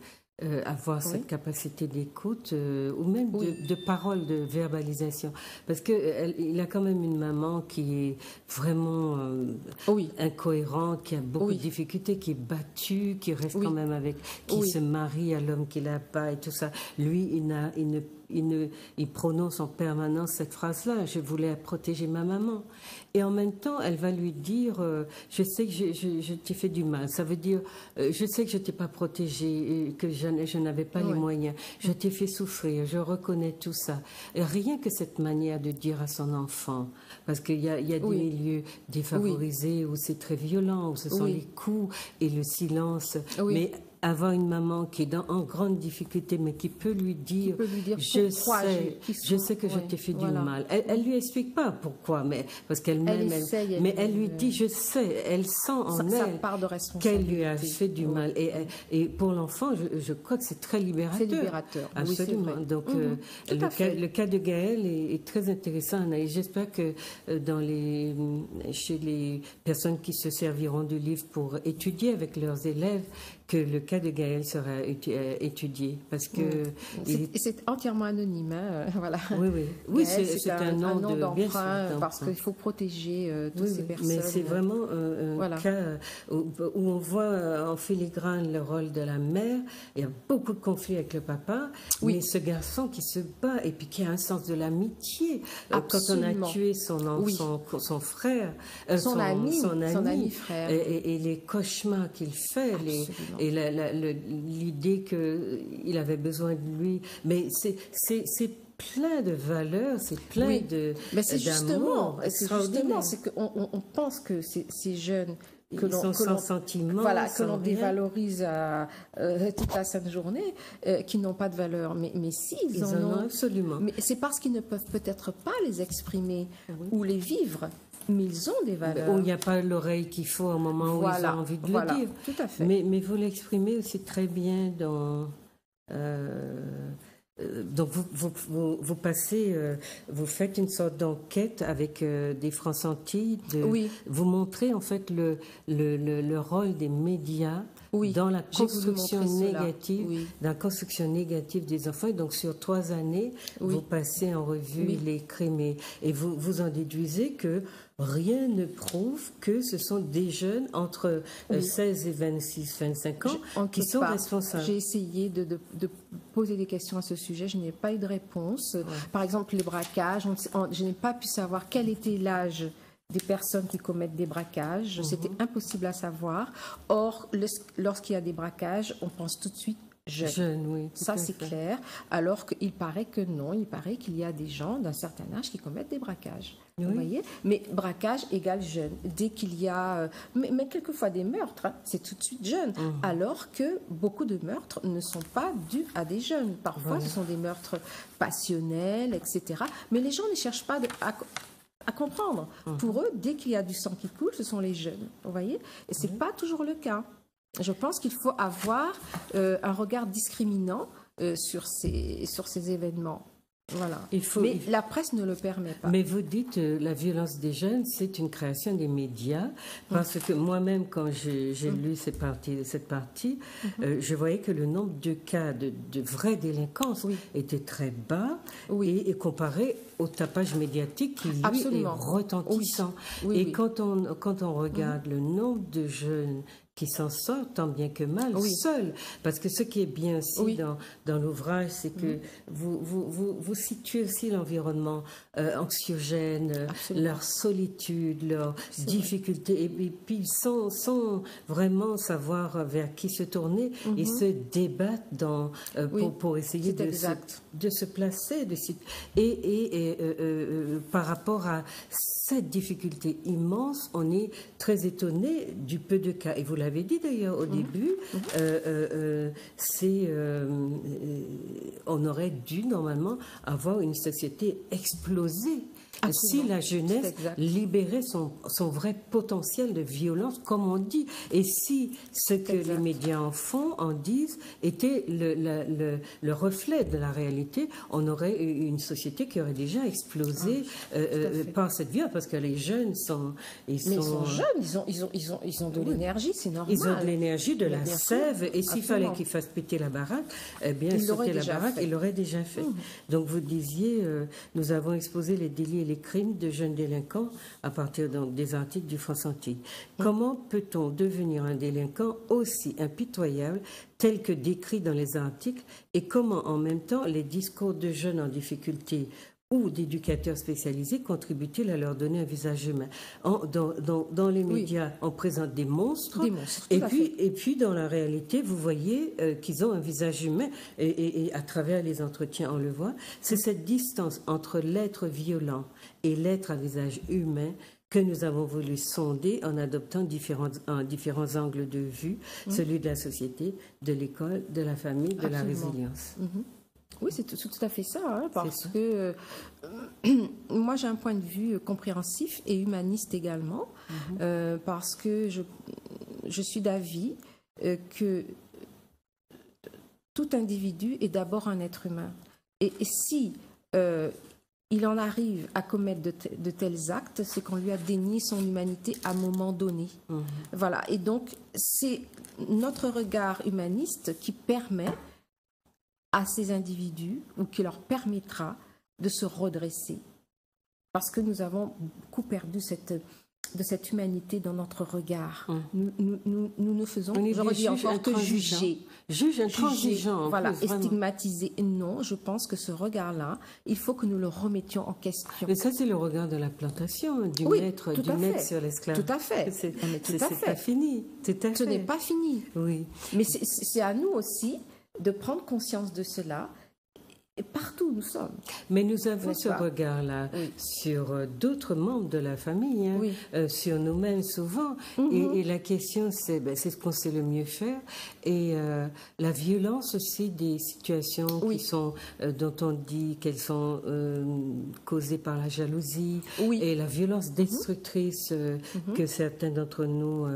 avoir cette capacité d'écoute ou même de parole, de verbalisation. Parce qu'il a quand même une maman qui est vraiment incohérente, qui a beaucoup de difficultés, qui est battue, qui reste quand même avec, qui se marie à l'homme qu'il n'a pas et tout ça. Lui, il prononce en permanence cette phrase-là, je voulais protéger ma maman. Et en même temps, elle va lui dire, je sais que je t'ai fait du mal. Ça veut dire, je sais que je t'ai pas protégée, que je n'avais pas les moyens. Je t'ai fait souffrir, je reconnais tout ça. Et rien que cette manière de dire à son enfant, parce qu'il y a des milieux défavorisés où c'est très violent, où ce sont les coups et le silence. Mais avoir une maman qui est en grande difficulté, mais qui peut lui dire, je sais que je t'ai fait du mal. Elle lui explique pas pourquoi, mais parce qu'elle-même, mais elle lui dit, je sais, elle sent en elle qu'elle lui a fait du mal. Et pour l'enfant, je crois que c'est très libérateur. C'est libérateur. Absolument. Donc, le cas de Gaëlle est très intéressant. Et j'espère que chez les personnes qui se serviront du livre pour étudier avec leurs élèves, que le cas de Gaëlle sera étudié, parce que c'est entièrement anonyme, voilà. Oui, c'est un nom d'emprunt, parce qu'il faut protéger toutes ces personnes. Mais c'est vraiment un cas où on voit en filigrane le rôle de la mère. Il y a beaucoup de conflits avec le papa, mais ce garçon qui se bat et puis qui a un sens de l'amitié. Quand on a tué son frère, son ami frère, et les cauchemars qu'il fait, et l'idée qu'il avait besoin de lui. Mais c'est plein de valeurs, c'est plein d'amour. C'est qu'on pense que ces jeunes que l'on dévalorise toute la sainte journée, qui n'ont pas de valeur. Mais si, ils en ont absolument. Mais c'est parce qu'ils ne peuvent peut-être pas les exprimer ou les vivre. Mais ils ont des valeurs. Où il n'y a pas l'oreille qu'il faut au moment où ils ont envie de le dire. Tout à fait. Mais vous l'exprimez aussi très bien dans... donc vous passez, vous faites une sorte d'enquête avec des France-Antilles. Vous montrez en fait le rôle des médias dans la construction négative, des enfants. Et donc sur 3 années, vous passez en revue les crimes et vous en déduisez que rien ne prouve que ce sont des jeunes entre 16 et 25 ans qui sont responsables. J'ai essayé de poser des questions à ce sujet, je n'ai pas eu de réponse. Par exemple, les braquages, je n'ai pas pu savoir quel était l'âge des personnes qui commettent des braquages. C'était impossible à savoir. Or, lorsqu'il y a des braquages, on pense tout de suite jeunes. Oui, ça, c'est clair. Alors qu'il paraît que non, il paraît qu'il y a des gens d'un certain âge qui commettent des braquages. Oui. Vous voyez? Mais braquage égale jeune. Dès qu'il y a... mais quelquefois des meurtres, hein, c'est tout de suite jeune. Alors que beaucoup de meurtres ne sont pas dus à des jeunes. Parfois, ce sont des meurtres passionnels, etc. Mais les gens ne cherchent pas à comprendre. Pour eux, dès qu'il y a du sang qui coule, ce sont les jeunes. Vous voyez? Et ce n'est pas toujours le cas. Je pense qu'il faut avoir un regard discriminant sur ces événements. Voilà. Mais la presse ne le permet pas. Mais vous dites la violence des jeunes, c'est une création des médias, parce que moi-même, quand j'ai lu cette partie, je voyais que le nombre de cas de vraie délinquance était très bas et comparé au tapage médiatique qui, lui, est retentissant. Et quand on regarde le nombre de jeunes qui s'en sortent tant bien que mal, seuls. Parce que ce qui est bien aussi dans l'ouvrage, c'est que vous situez aussi l'environnement anxiogène, leur solitude, leurs difficultés, et puis sans vraiment savoir vers qui se tourner, ils se débattent pour essayer de se placer. Par rapport à cette difficulté immense, on est très étonné du peu de cas. Et vous l'avez dit d'ailleurs au début, on aurait dû normalement avoir une société explosée. Si la jeunesse libérait son vrai potentiel de violence, comme on dit, et si ce que les médias en disent était le reflet de la réalité, on aurait une société qui aurait déjà explosé par cette violence, parce que les jeunes ils sont jeunes, ils ont de l'énergie, c'est normal. Ils ont de l'énergie, de la sève, et s'il fallait qu'ils fassent péter la baraque, eh bien, sauter la baraque, ils l'auraient déjà fait. Donc vous disiez, nous avons exposé les délits et les crimes de jeunes délinquants à partir des articles du France Antilles. Comment peut-on devenir un délinquant aussi impitoyable tel que décrit dans les articles, et comment en même temps les discours de jeunes en difficulté ou d'éducateurs spécialisés contribuent-ils à leur donner un visage humain? Dans les médias, on présente des monstres, et puis dans la réalité, vous voyez qu'ils ont un visage humain, et à travers les entretiens, on le voit. C'est cette distance entre l'être violent et l'être à visage humain que nous avons voulu sonder en adoptant différents angles de vue, celui de la société, de l'école, de la famille, de la résilience. Oui, c'est tout à fait ça, hein, parce que moi j'ai un point de vue compréhensif et humaniste également, parce que je suis d'avis que tout individu est d'abord un être humain. Et si il en arrive à commettre de tels actes, c'est qu'on lui a dénié son humanité à un moment donné. Voilà, et donc c'est notre regard humaniste qui permet à ces individus, ou qui leur permettra de se redresser. Parce que nous avons beaucoup perdu de cette humanité dans notre regard. Nous ne faisons, je redis encore, que juger. Juge intransigeant. Voilà, et stigmatiser. Non, je pense que ce regard-là, il faut que nous le remettions en question. Mais ça, c'est le regard de la plantation, du maître sur l'esclave. Tout à fait. C'est pas fini. Ce n'est pas fini. Oui. Mais c'est à nous aussi de prendre conscience de cela, et partout où nous sommes. Mais nous avons ce regard-là sur d'autres membres de la famille, sur nous-mêmes souvent. Et la question, c'est ce qu'on sait le mieux faire. Et la violence aussi des situations qui sont, dont on dit qu'elles sont causées par la jalousie, et la violence destructrice que certains d'entre nous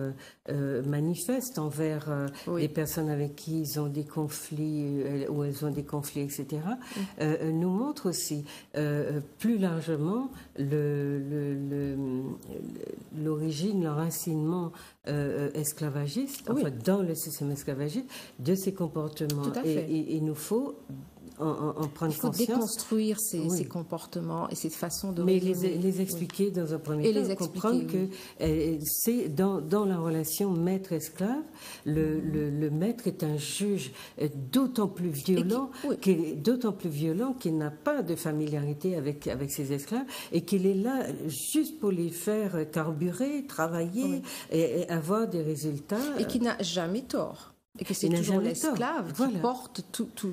manifestent envers les personnes avec qui ils ont des conflits, ou elles ont des conflits, etc., nous montre aussi plus largement l'origine, l'enracinement esclavagiste, dans le système esclavagiste, de ces comportements. Tout à fait. Et il nous faut en prendre conscience. Il faut déconstruire ces comportements et cette façon de mais les expliquer dans un premier temps, comprendre que c'est dans la relation maître-esclave, le maître est un juge d'autant plus violent qu'il n'a pas de familiarité avec ses esclaves, et qu'il est là juste pour les faire carburer, travailler et avoir des résultats. Et qui n'a jamais tort. Et que c'est toujours l'esclave qui porte toute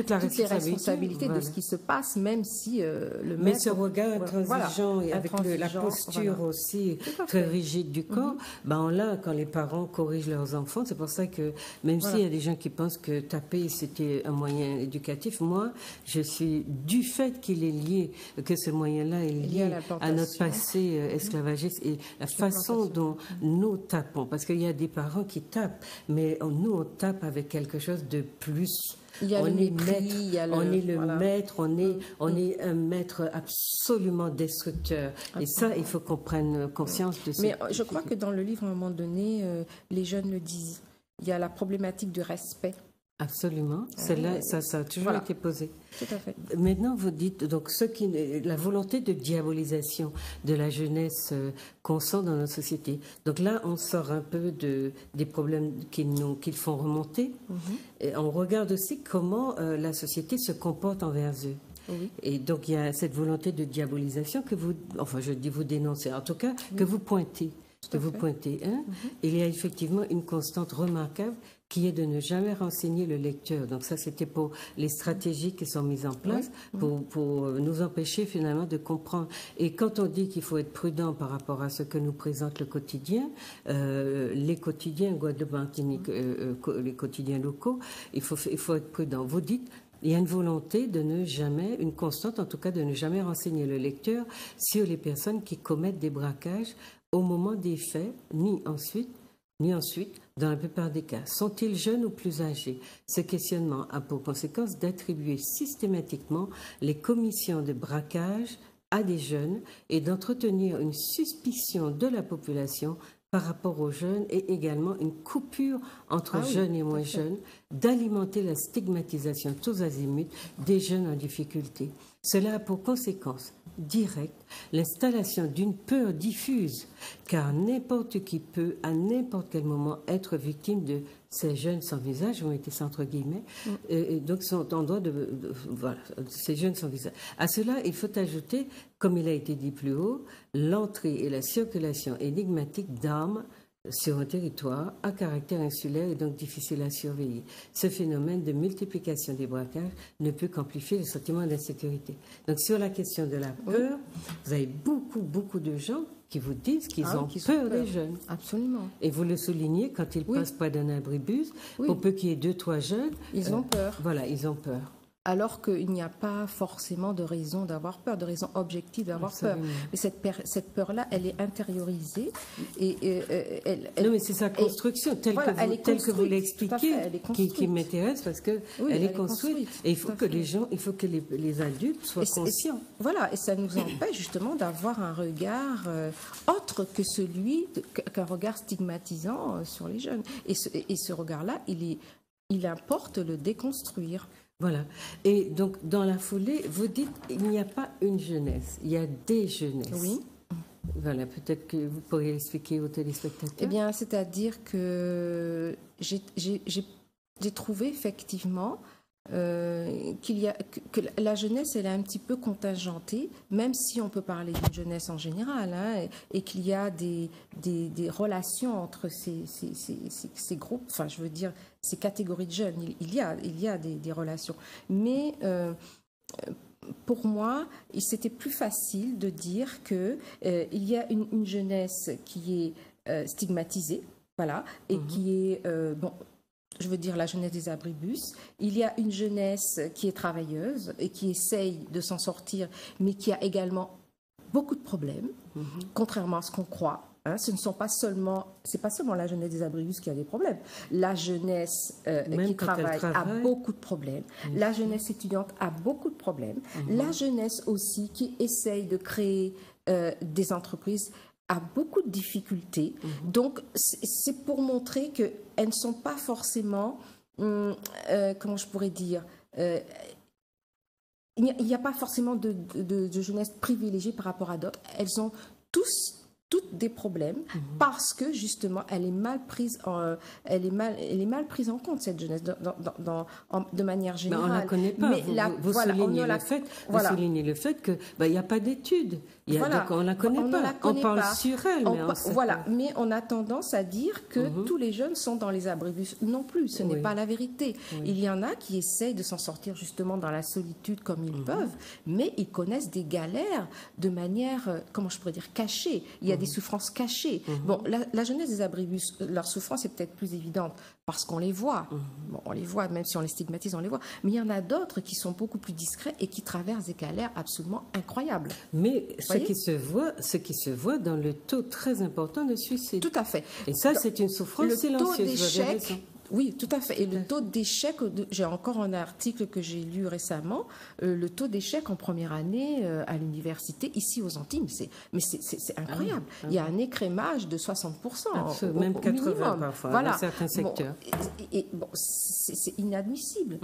la toutes les responsabilités de ce qui se passe, même si le maître... Mais ce regard intransigeant et avec la posture aussi très rigide du corps, ben là, quand les parents corrigent leurs enfants, c'est pour ça que même s'il y a des gens qui pensent que taper, c'était un moyen éducatif, moi, je suis du fait qu'il est lié, que ce moyen-là est lié à notre passé esclavagiste et la façon dont nous tapons. Parce qu'il y a des parents qui tapent, mais nous, on tape avec quelque chose de plus. Il y a on le est mépris, maître, il y a on est le maître, on est un maître absolument destructeur. Et ça, il faut qu'on prenne conscience de ça. Mais je crois que dans le livre, à un moment donné, les jeunes le disent. Il y a la problématique du respect. Absolument. Celle-là, ça a toujours été posé. Tout à fait. Maintenant, vous dites donc la volonté de diabolisation de la jeunesse qu'on sent dans notre société. Donc là, on sort un peu des problèmes qu'ils font remonter. Et on regarde aussi comment la société se comporte envers eux. Oui. Et donc il y a cette volonté de diabolisation que vous dénoncez, en tout cas que vous pointez. Il y a effectivement une constante remarquable qui est de ne jamais renseigner le lecteur. Donc ça, c'était pour les stratégies qui sont mises en place pour nous empêcher finalement de comprendre. Et quand on dit qu'il faut être prudent par rapport à ce que nous présente le quotidien, les quotidiens Guadeloupe, Martinique, les quotidiens locaux, il faut être prudent. Vous dites, il y a une volonté de ne jamais, une constante en tout cas, de ne jamais renseigner le lecteur sur les personnes qui commettent des braquages au moment des faits, ni ensuite, dans la plupart des cas. Sont-ils jeunes ou plus âgés? Ce questionnement a pour conséquence d'attribuer systématiquement les commissions de braquage à des jeunes et d'entretenir une suspicion de la population par rapport aux jeunes et également une coupure entre jeunes et moins jeunes, d'alimenter la stigmatisation tous azimuts des jeunes en difficulté. Cela a pour conséquence directe l'installation d'une peur diffuse, car n'importe qui peut, à n'importe quel moment, être victime de ces jeunes sans visage, je vais mettre ça entre guillemets, et donc sont en droit ces jeunes sans visage. À cela, il faut ajouter, comme il a été dit plus haut, l'entrée et la circulation énigmatique d'armes sur un territoire à caractère insulaire et donc difficile à surveiller. Ce phénomène de multiplication des braquages ne peut qu'amplifier le sentiment d'insécurité. Donc sur la question de la peur, vous avez beaucoup de gens qui vous disent qu'ils ont peur des jeunes. Absolument. Et vous le soulignez quand ils passent près d'un abribus, pour peu qu'il y ait 2-3 jeunes. Ils ont peur. Voilà, ils ont peur. Alors qu'il n'y a pas forcément de raison d'avoir peur, de raison objective d'avoir peur. Mais cette peur-là, elle est intériorisée. Non, mais c'est sa construction, telle que vous l'expliquez, qui m'intéresse parce qu'elle est construite. Et il faut que les adultes soient conscients. Et ça nous empêche justement d'avoir un regard autre que qu'un regard stigmatisant sur les jeunes. Et ce regard-là, il importe le déconstruire. Voilà. Et donc, dans la foulée, vous dites il n'y a pas une jeunesse, il y a des jeunesses. Oui. Voilà, peut-être que vous pourriez expliquer aux téléspectateurs. Eh bien, c'est-à-dire que j'ai trouvé effectivement que la jeunesse, elle est un petit peu contingentée, même si on peut parler d'une jeunesse en général, et qu'il y a des relations entre ces groupes, enfin, je veux dire, ces catégories de jeunes. Il y a des relations. Mais pour moi, c'était plus facile de dire qu'il y a une jeunesse qui est stigmatisée, voilà, et qui est... je veux dire la jeunesse des abribus. Il y a une jeunesse qui est travailleuse et qui essaye de s'en sortir, mais qui a également beaucoup de problèmes, contrairement à ce qu'on croit. C'est pas seulement la jeunesse des abribus qui a des problèmes. La jeunesse qui travaille a beaucoup de problèmes. La jeunesse étudiante a beaucoup de problèmes. La jeunesse aussi qui essaye de créer des entreprises a beaucoup de difficultés. Donc, c'est pour montrer qu'elles ne sont pas forcément, comment je pourrais dire, il n'y a pas forcément de jeunesse privilégiée par rapport à d'autres. Elles ont tous toutes des problèmes parce que justement elle est mal prise en compte, cette jeunesse de manière générale. Mais on la connaît pas. Mais vous soulignez le fait que il y a pas d'études. Donc on la connaît pas. On parle sur elle, mais on a tendance à dire que tous les jeunes sont dans les abribus. Non plus, ce n'est pas la vérité. Il y en a qui essayent de s'en sortir justement dans la solitude comme ils peuvent, mais ils connaissent des galères de manière, comment je pourrais dire, cachée. Il y a des souffrances cachées. Bon, la jeunesse des abribus, leur souffrance est peut-être plus évidente parce qu'on les voit. Bon, on les voit, même si on les stigmatise, on les voit. Mais il y en a d'autres qui sont beaucoup plus discrets et qui traversent des galères absolument incroyables. Mais ce qui se voit dans le taux très important de suicide. Tout à fait. Et ça, c'est une souffrance silencieuse. Oui, tout à fait. Et le taux d'échec, j'ai encore un article que j'ai lu récemment, le taux d'échec en première année à l'université, ici aux Antilles, c'est incroyable. Il y a un écrémage de 60%. Même 80% parfois, dans certains secteurs. C'est inadmissible.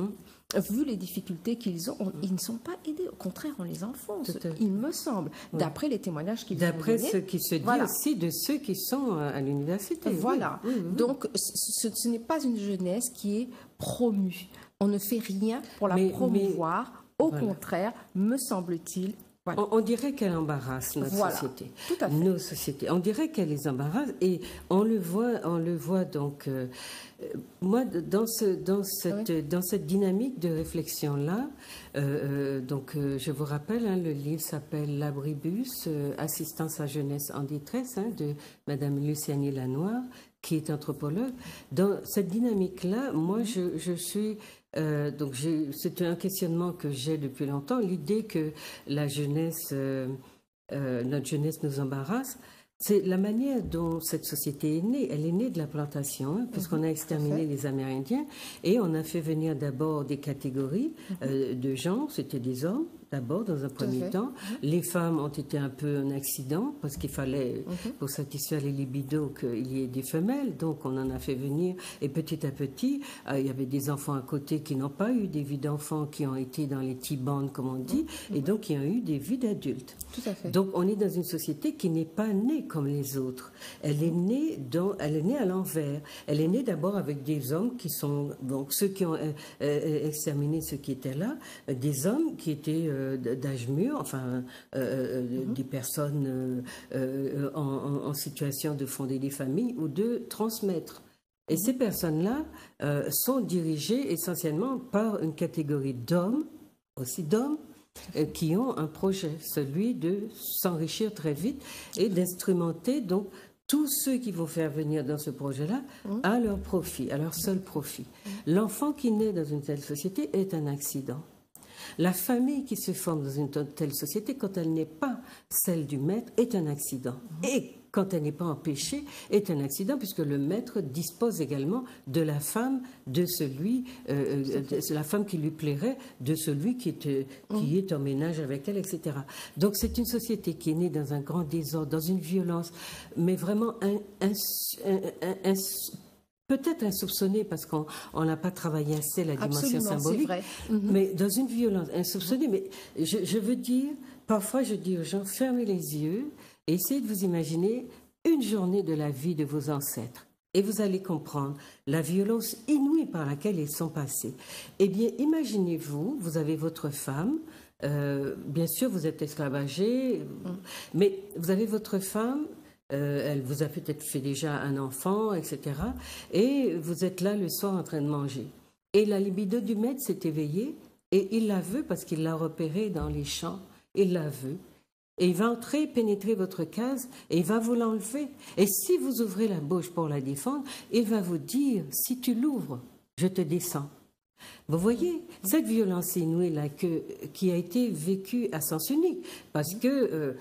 Vu les difficultés qu'ils ont, ils ne sont pas aidés. Au contraire, on les enfonce, il me semble, d'après les témoignages qu'ils ont donnés. D'après ce qui se dit aussi de ceux qui sont à l'université. Voilà. Donc, ce n'est pas une jeunesse qui est promue. On ne fait rien pour la promouvoir. Au contraire, me semble-t-il. On dirait qu'elle embarrasse notre société. Tout à fait. Nos sociétés. On dirait qu'elle les embarrasse et on le voit donc. Moi, dans cette dynamique de réflexion-là, je vous rappelle, le livre s'appelle L'Abribus, Assistance à jeunesse en détresse, de Madame Lucianie Lanoir, qui est anthropologue. Dans cette dynamique-là, moi, je suis... c'est un questionnement que j'ai depuis longtemps, l'idée que la jeunesse, notre jeunesse nous embarrasse. C'est la manière dont cette société est née. Elle est née de la plantation, puisqu'on a exterminé les Amérindiens et on a fait venir d'abord des catégories de gens, c'était des hommes, d'abord, dans un premier temps. Les femmes ont été un peu un accident, parce qu'il fallait, pour satisfaire les libidos, qu'il y ait des femelles. Donc, on en a fait venir. Et petit à petit, il y avait des enfants à côté qui n'ont pas eu des vies d'enfants, qui ont été dans les T-bands, comme on dit, et donc qui ont eu des vies d'adultes. Tout à fait. Donc, on est dans une société qui n'est pas née comme les autres. Elle est née à l'envers. Elle est née d'abord avec des hommes qui sont, donc, ceux qui ont exterminé ceux qui étaient là, des hommes qui étaient d'âge mûr, enfin des personnes en situation de fonder des familles ou de transmettre. Et ces personnes-là sont dirigées essentiellement par une catégorie d'hommes, aussi d'hommes, qui ont un projet, celui de s'enrichir très vite et d'instrumenter donc tous ceux qui vont faire venir dans ce projet-là à leur profit, à leur seul profit. L'enfant qui naît dans une telle société est un accident. La famille qui se forme dans une telle société, quand elle n'est pas celle du maître, est un accident. Et quand elle n'est pas empêchée, est un accident, puisque le maître dispose également de la femme, de celui, la femme qui lui plairait, de celui qui est en ménage avec elle, etc. Donc c'est une société qui est née dans un grand désordre, dans une violence, mais vraiment peut-être insoupçonnée, parce qu'on n'a pas travaillé assez la dimension symbolique, c'est vrai. Mais dans une violence insoupçonnée. Mais je veux dire, parfois je dis aux gens, fermez les yeux, et essayez de vous imaginer une journée de la vie de vos ancêtres. Et vous allez comprendre la violence inouïe par laquelle ils sont passés. Eh bien, imaginez-vous, vous avez votre femme, bien sûr vous êtes esclavagé, mais vous avez votre femme, elle vous a peut-être fait déjà un enfant, etc. Et vous êtes là le soir en train de manger. Et la libido du maître s'est éveillée, et il la veut parce qu'il l'a repérée dans les champs. Il la veut. Et il va entrer, pénétrer votre case, et il va vous l'enlever. Et si vous ouvrez la bouche pour la défendre, il va vous dire, si tu l'ouvres, je te descends. Vous voyez, cette violence inouïe-là qui a été vécue à sens unique, parce que...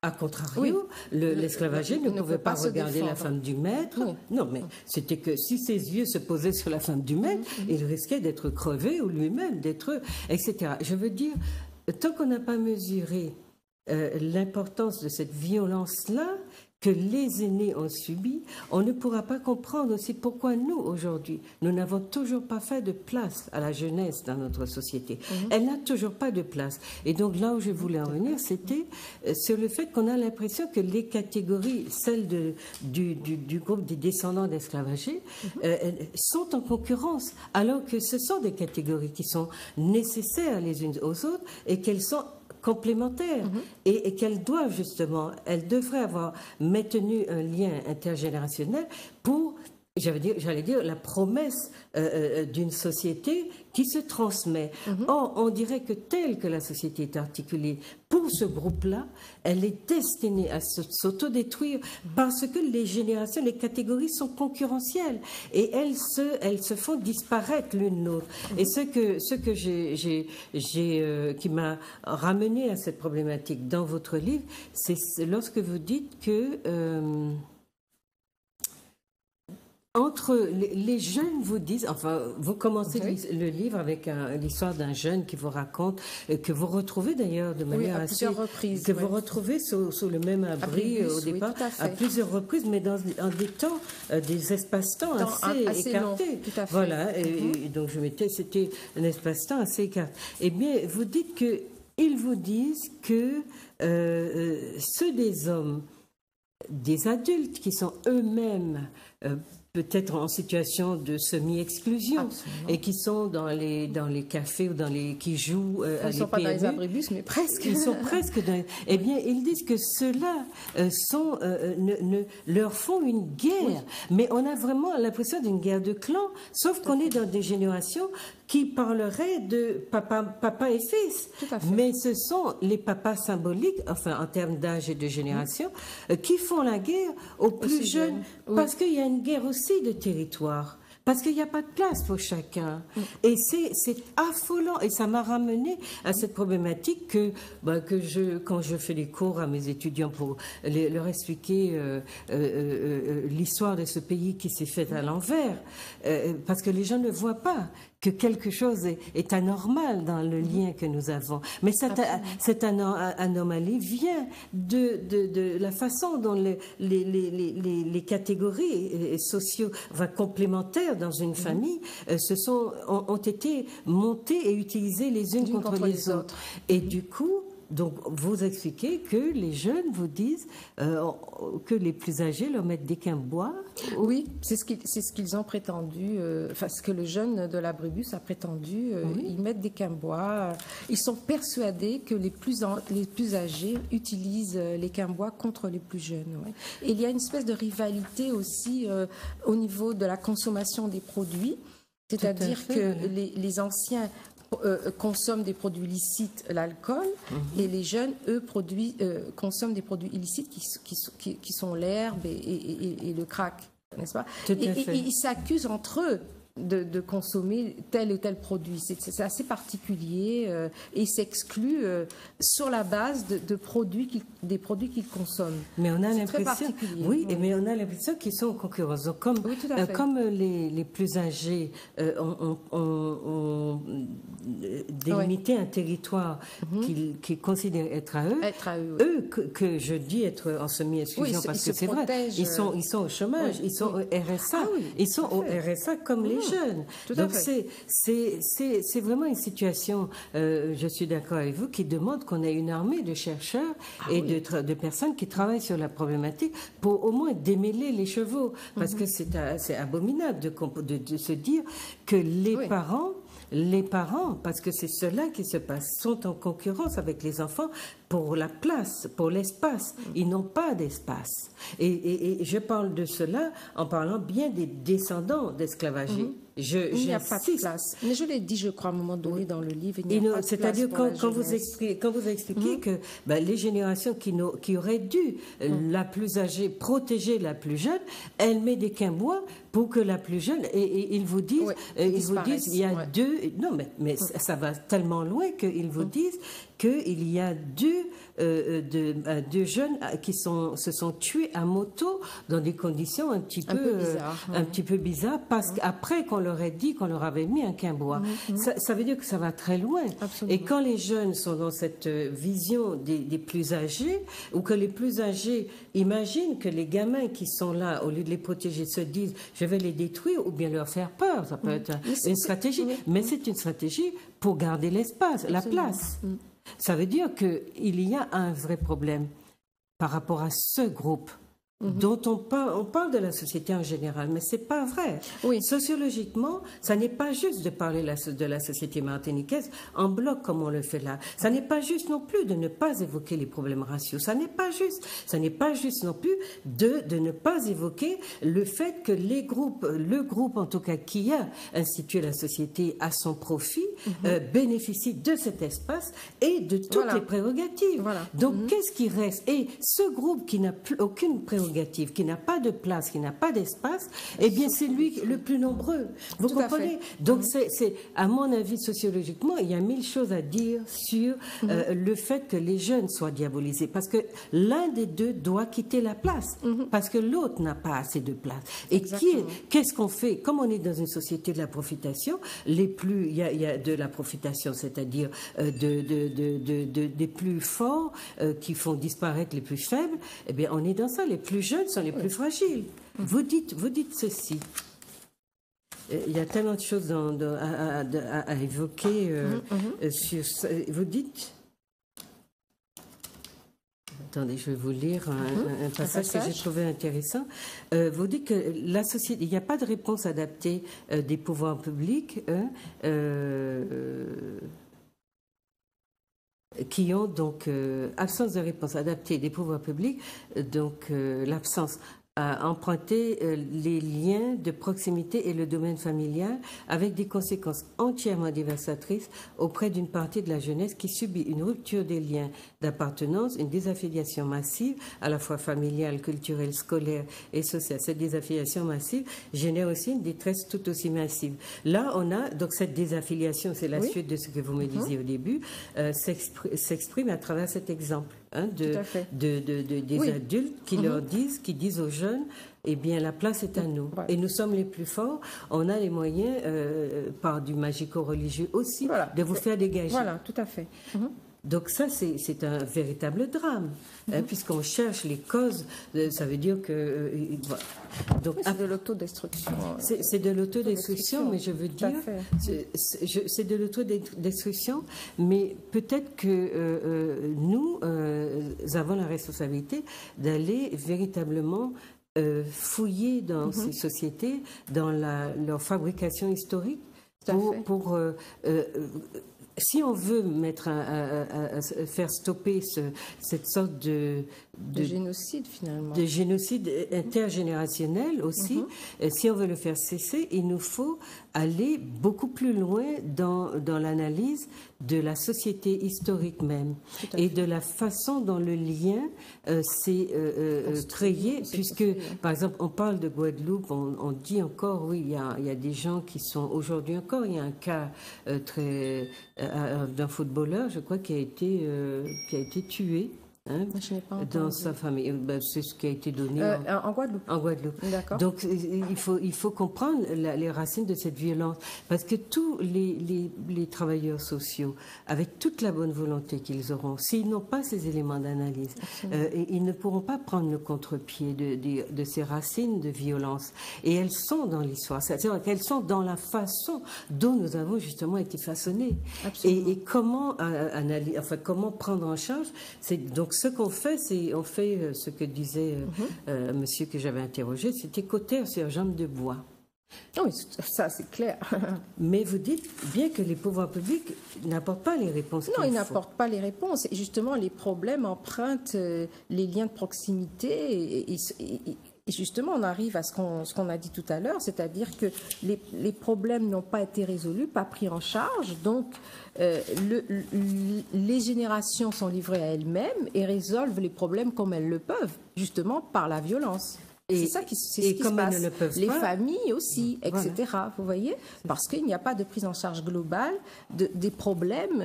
à contrario, l'esclavagé ne pouvait pas regarder la femme du maître. Non, mais c'était que si ses yeux se posaient sur la femme du maître, il risquait d'être crevé ou lui-même d'être... etc. Je veux dire, tant qu'on n'a pas mesuré l'importance de cette violence-là, que les aînés ont subi, on ne pourra pas comprendre aussi pourquoi nous, aujourd'hui, nous n'avons toujours pas fait de place à la jeunesse dans notre société. Elle n'a toujours pas de place. Et donc là où je voulais en venir, c'était sur le fait qu'on a l'impression que les catégories, celles du groupe des descendants d'esclavagés, sont en concurrence, alors que ce sont des catégories qui sont nécessaires les unes aux autres et qu'elles sont complémentaires et qu'elles doivent justement, elles devraient avoir maintenu un lien intergénérationnel pour, j'allais dire, la promesse d'une société qui se transmet. Or, on dirait que telle que la société est articulée pour ce groupe-là, elle est destinée à s'autodétruire parce que les générations, les catégories sont concurrentielles et elles se font disparaître l'une l'autre. Et ce que qui m'a ramené à cette problématique dans votre livre, c'est lorsque vous dites que entre les jeunes vous disent, enfin, vous commencez le livre avec l'histoire d'un jeune qui vous raconte, que vous retrouvez d'ailleurs de manière à plusieurs reprises, que vous retrouvez sous le même abri au départ, à plusieurs reprises, mais dans des temps, des espaces-temps assez écartés. Long, tout à fait. Voilà, et donc c'était un espace-temps assez écarté. Eh bien, vous dites que ils vous disent que ceux des hommes, des adultes qui sont eux-mêmes peut-être en situation de semi-exclusion et qui sont dans les cafés ou qui jouent à les PMU. Ils ne sont pas dans les abribus, mais presque. Ils sont presque dans... Eh bien, ils disent que ceux-là leur font une guerre. Mais on a vraiment l'impression d'une guerre de clans, sauf qu'on est dans des générations qui parleraient de papa et fils. Mais ce sont les papas symboliques, enfin en termes d'âge et de génération, qui font la guerre aux plus jeunes. Parce qu'il y a une guerre aussi de territoire. Parce qu'il n'y a pas de place pour chacun. Et c'est affolant. Et ça m'a ramené à cette problématique quand je fais des cours à mes étudiants pour leur expliquer l'histoire de ce pays qui s'est fait à l'envers. Parce que les gens ne voient pas que quelque chose est anormal dans le lien que nous avons. Mais cette anomalie vient de la façon dont les catégories complémentaires dans une famille ont été montées et utilisées les unes contre les autres. Et du coup, donc, vous expliquez que les jeunes vous disent que les plus âgés leur mettent des quimbois. Oui, c'est ce qu'ils ont prétendu, enfin ce que le jeune de l'abribus a prétendu. Ils mettent des quimbois. Ils sont persuadés que les plus âgés utilisent les quimbois contre les plus jeunes. Ouais. Et il y a une espèce de rivalité aussi au niveau de la consommation des produits. C'est-à-dire que les anciens consomment des produits licites, l'alcool, et les jeunes, eux, consomment des produits illicites qui sont l'herbe et le crack, n'est-ce pas? Et ils s'accusent entre eux de consommer tel ou tel produit. C'est assez particulier et s'exclut sur la base des produits qu'ils consomment. Mais on a l'impression, mais on a l'impression qu'ils sont en concurrence. Donc, comme les plus âgés ont délimité un territoire qu'ils considèrent être à eux, que je dis être en semi-exclusion parce que c'est vrai, ils sont au chômage, ils sont au RSA, ils sont au RSA comme les jeunes. Donc c'est vraiment une situation, je suis d'accord avec vous, qui demande qu'on ait une armée de chercheurs de personnes qui travaillent sur la problématique pour au moins démêler les chevaux. Parce que c'est abominable de se dire que les parents, parce que c'est cela qui se passe, sont en concurrence avec les enfants pour la place, pour l'espace. Ils n'ont pas d'espace. Et je parle de cela en parlant bien des descendants d'esclavagés. Il n'y a pas de place. Mais je l'ai dit, je crois, à un moment donné dans le livre, il n'y a pas de place. C'est-à-dire quand vous expliquez que les générations qui auraient dû, la plus âgée, protéger la plus jeune, elle met des quimbois pour que la plus jeune, et ils vous disent, il y a deux, non mais ça va tellement loin qu'ils vous disent qu'il y a deux jeunes qui se sont tués à moto dans des conditions un petit peu bizarres, parce qu'après qu'on leur ait dit qu'on leur avait mis un quimbois. Ça veut dire que ça va très loin. Absolument. Et quand les jeunes sont dans cette vision des plus âgés, ou que les plus âgés imaginent que les gamins qui sont là, au lieu de les protéger, se disent je vais les détruire ou bien leur faire peur, ça peut être une stratégie. Mais c'est une stratégie pour garder l'espace, la place. Ça veut dire qu'il y a un vrai problème par rapport à ce groupe dont on parle de la société en général, mais c'est pas vrai. Oui. Sociologiquement, ça n'est pas juste de parler de la société martiniquaise en bloc comme on le fait là. Ça n'est pas juste non plus de ne pas évoquer les problèmes raciaux. Ça n'est pas juste. Ça n'est pas juste non plus de ne pas évoquer le fait que le groupe en tout cas qui a institué la société à son profit, bénéficie de cet espace et de toutes les prérogatives. Donc qu'est-ce qui reste? Et ce groupe qui n'a plus aucune prérogative, qui n'a pas de place, qui n'a pas d'espace, eh bien c'est lui le plus nombreux. Vous comprenez? Donc c'est, à mon avis, sociologiquement, il y a 1000 choses à dire sur le fait que les jeunes soient diabolisés, parce que l'un des deux doit quitter la place, parce que l'autre n'a pas assez de place. Et qu'est-ce qu'on fait? Comme on est dans une société de la profitation, il y a de la profitation, c'est-à-dire des plus forts qui font disparaître les plus faibles. Eh bien, on est dans ça. Les plus jeunes sont les plus fragiles. Vous dites ceci. Il y a tellement de choses à évoquer sur ça. Vous dites... Attendez, je vais vous lire un passage que j'ai trouvé intéressant. Vous dites que la société, il n'y a pas de réponse adaptée des pouvoirs publics qui ont donc absence de réponse adaptée des pouvoirs publics, donc l'absence à emprunter les liens de proximité et le domaine familial avec des conséquences entièrement dévastatrices auprès d'une partie de la jeunesse qui subit une rupture des liens d'appartenance, une désaffiliation massive, à la fois familiale, culturelle, scolaire et sociale. Cette désaffiliation massive génère aussi une détresse tout aussi massive. Là, on a donc cette désaffiliation, c'est la suite de ce que vous me disiez au début, s'exprime à travers cet exemple. Des adultes qui qui disent aux jeunes, eh bien, la place est à nous. Et nous sommes les plus forts. On a les moyens, par du magico-religieux aussi, de vous faire dégager. Voilà, tout à fait. Donc ça, c'est un véritable drame, puisqu'on cherche les causes. Ça veut dire que... Donc c'est de l'autodestruction. C'est de l'autodestruction, mais je veux dire... C'est de l'autodestruction, mais peut-être que nous avons la responsabilité d'aller véritablement fouiller dans ces sociétés, dans leur fabrication historique, pour si on veut faire stopper cette sorte de génocide, finalement. De génocide intergénérationnel aussi, si on veut le faire cesser, il nous faut aller beaucoup plus loin dans l'analyse de la société historique même et de la façon dont le lien s'est créé, puisque, par exemple, on parle de Guadeloupe, on dit encore, oui, il y a des gens qui sont, aujourd'hui encore, il y a un cas d'un footballeur, je crois, qui a été tué. Dans sa famille, c'est ce qui a été donné en Guadeloupe. En Guadeloupe. D'accord. Donc il faut comprendre les racines de cette violence, parce que tous les travailleurs sociaux, avec toute la bonne volonté qu'ils auront, s'ils n'ont pas ces éléments d'analyse, ils ne pourront pas prendre le contre-pied de ces racines de violence. Et elles sont dans l'histoire, c'est-à-dire qu'elles sont dans la façon dont nous avons justement été façonnés. Et comment analyser, enfin comment prendre en charge. Donc ce qu'on fait, c'est on fait ce que disait monsieur que j'avais interrogé, c'était cauter sur jambe de bois. Oui, ça c'est clair. Mais vous dites bien que les pouvoirs publics n'apportent pas les réponses. Non, ils n'apportent pas les réponses. Et justement, les problèmes empruntent les liens de proximité et justement, on arrive à ce qu'on a dit tout à l'heure, c'est-à-dire que les problèmes n'ont pas été résolus, pas pris en charge, donc les générations sont livrées à elles-mêmes et résolvent les problèmes comme elles le peuvent, justement par la violence. C'est ça qui se passe. Les familles aussi, etc. Voilà. Vous voyez, parce qu'il n'y a pas de prise en charge globale des problèmes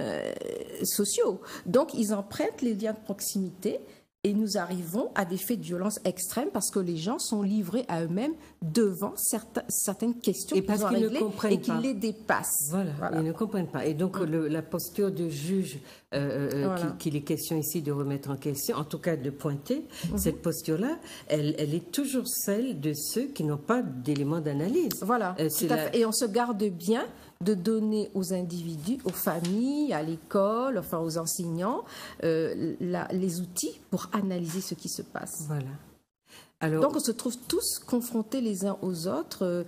sociaux. Donc, ils empruntent les liens de proximité. et nous arrivons à des faits de violence extrême parce que les gens sont livrés à eux-mêmes devant certaines questions qu'ils ont réglées et qui les dépassent. Voilà, ils ne comprennent pas. Et donc la posture de juge qu'il est question ici de remettre en question, en tout cas de pointer, cette posture-là, elle est toujours celle de ceux qui n'ont pas d'éléments d'analyse. Voilà, tout à fait. Et on se garde bien de donner aux individus, aux familles, à l'école, enfin aux enseignants, les outils pour analyser ce qui se passe. Voilà. Alors, donc on se trouve tous confrontés les uns aux autres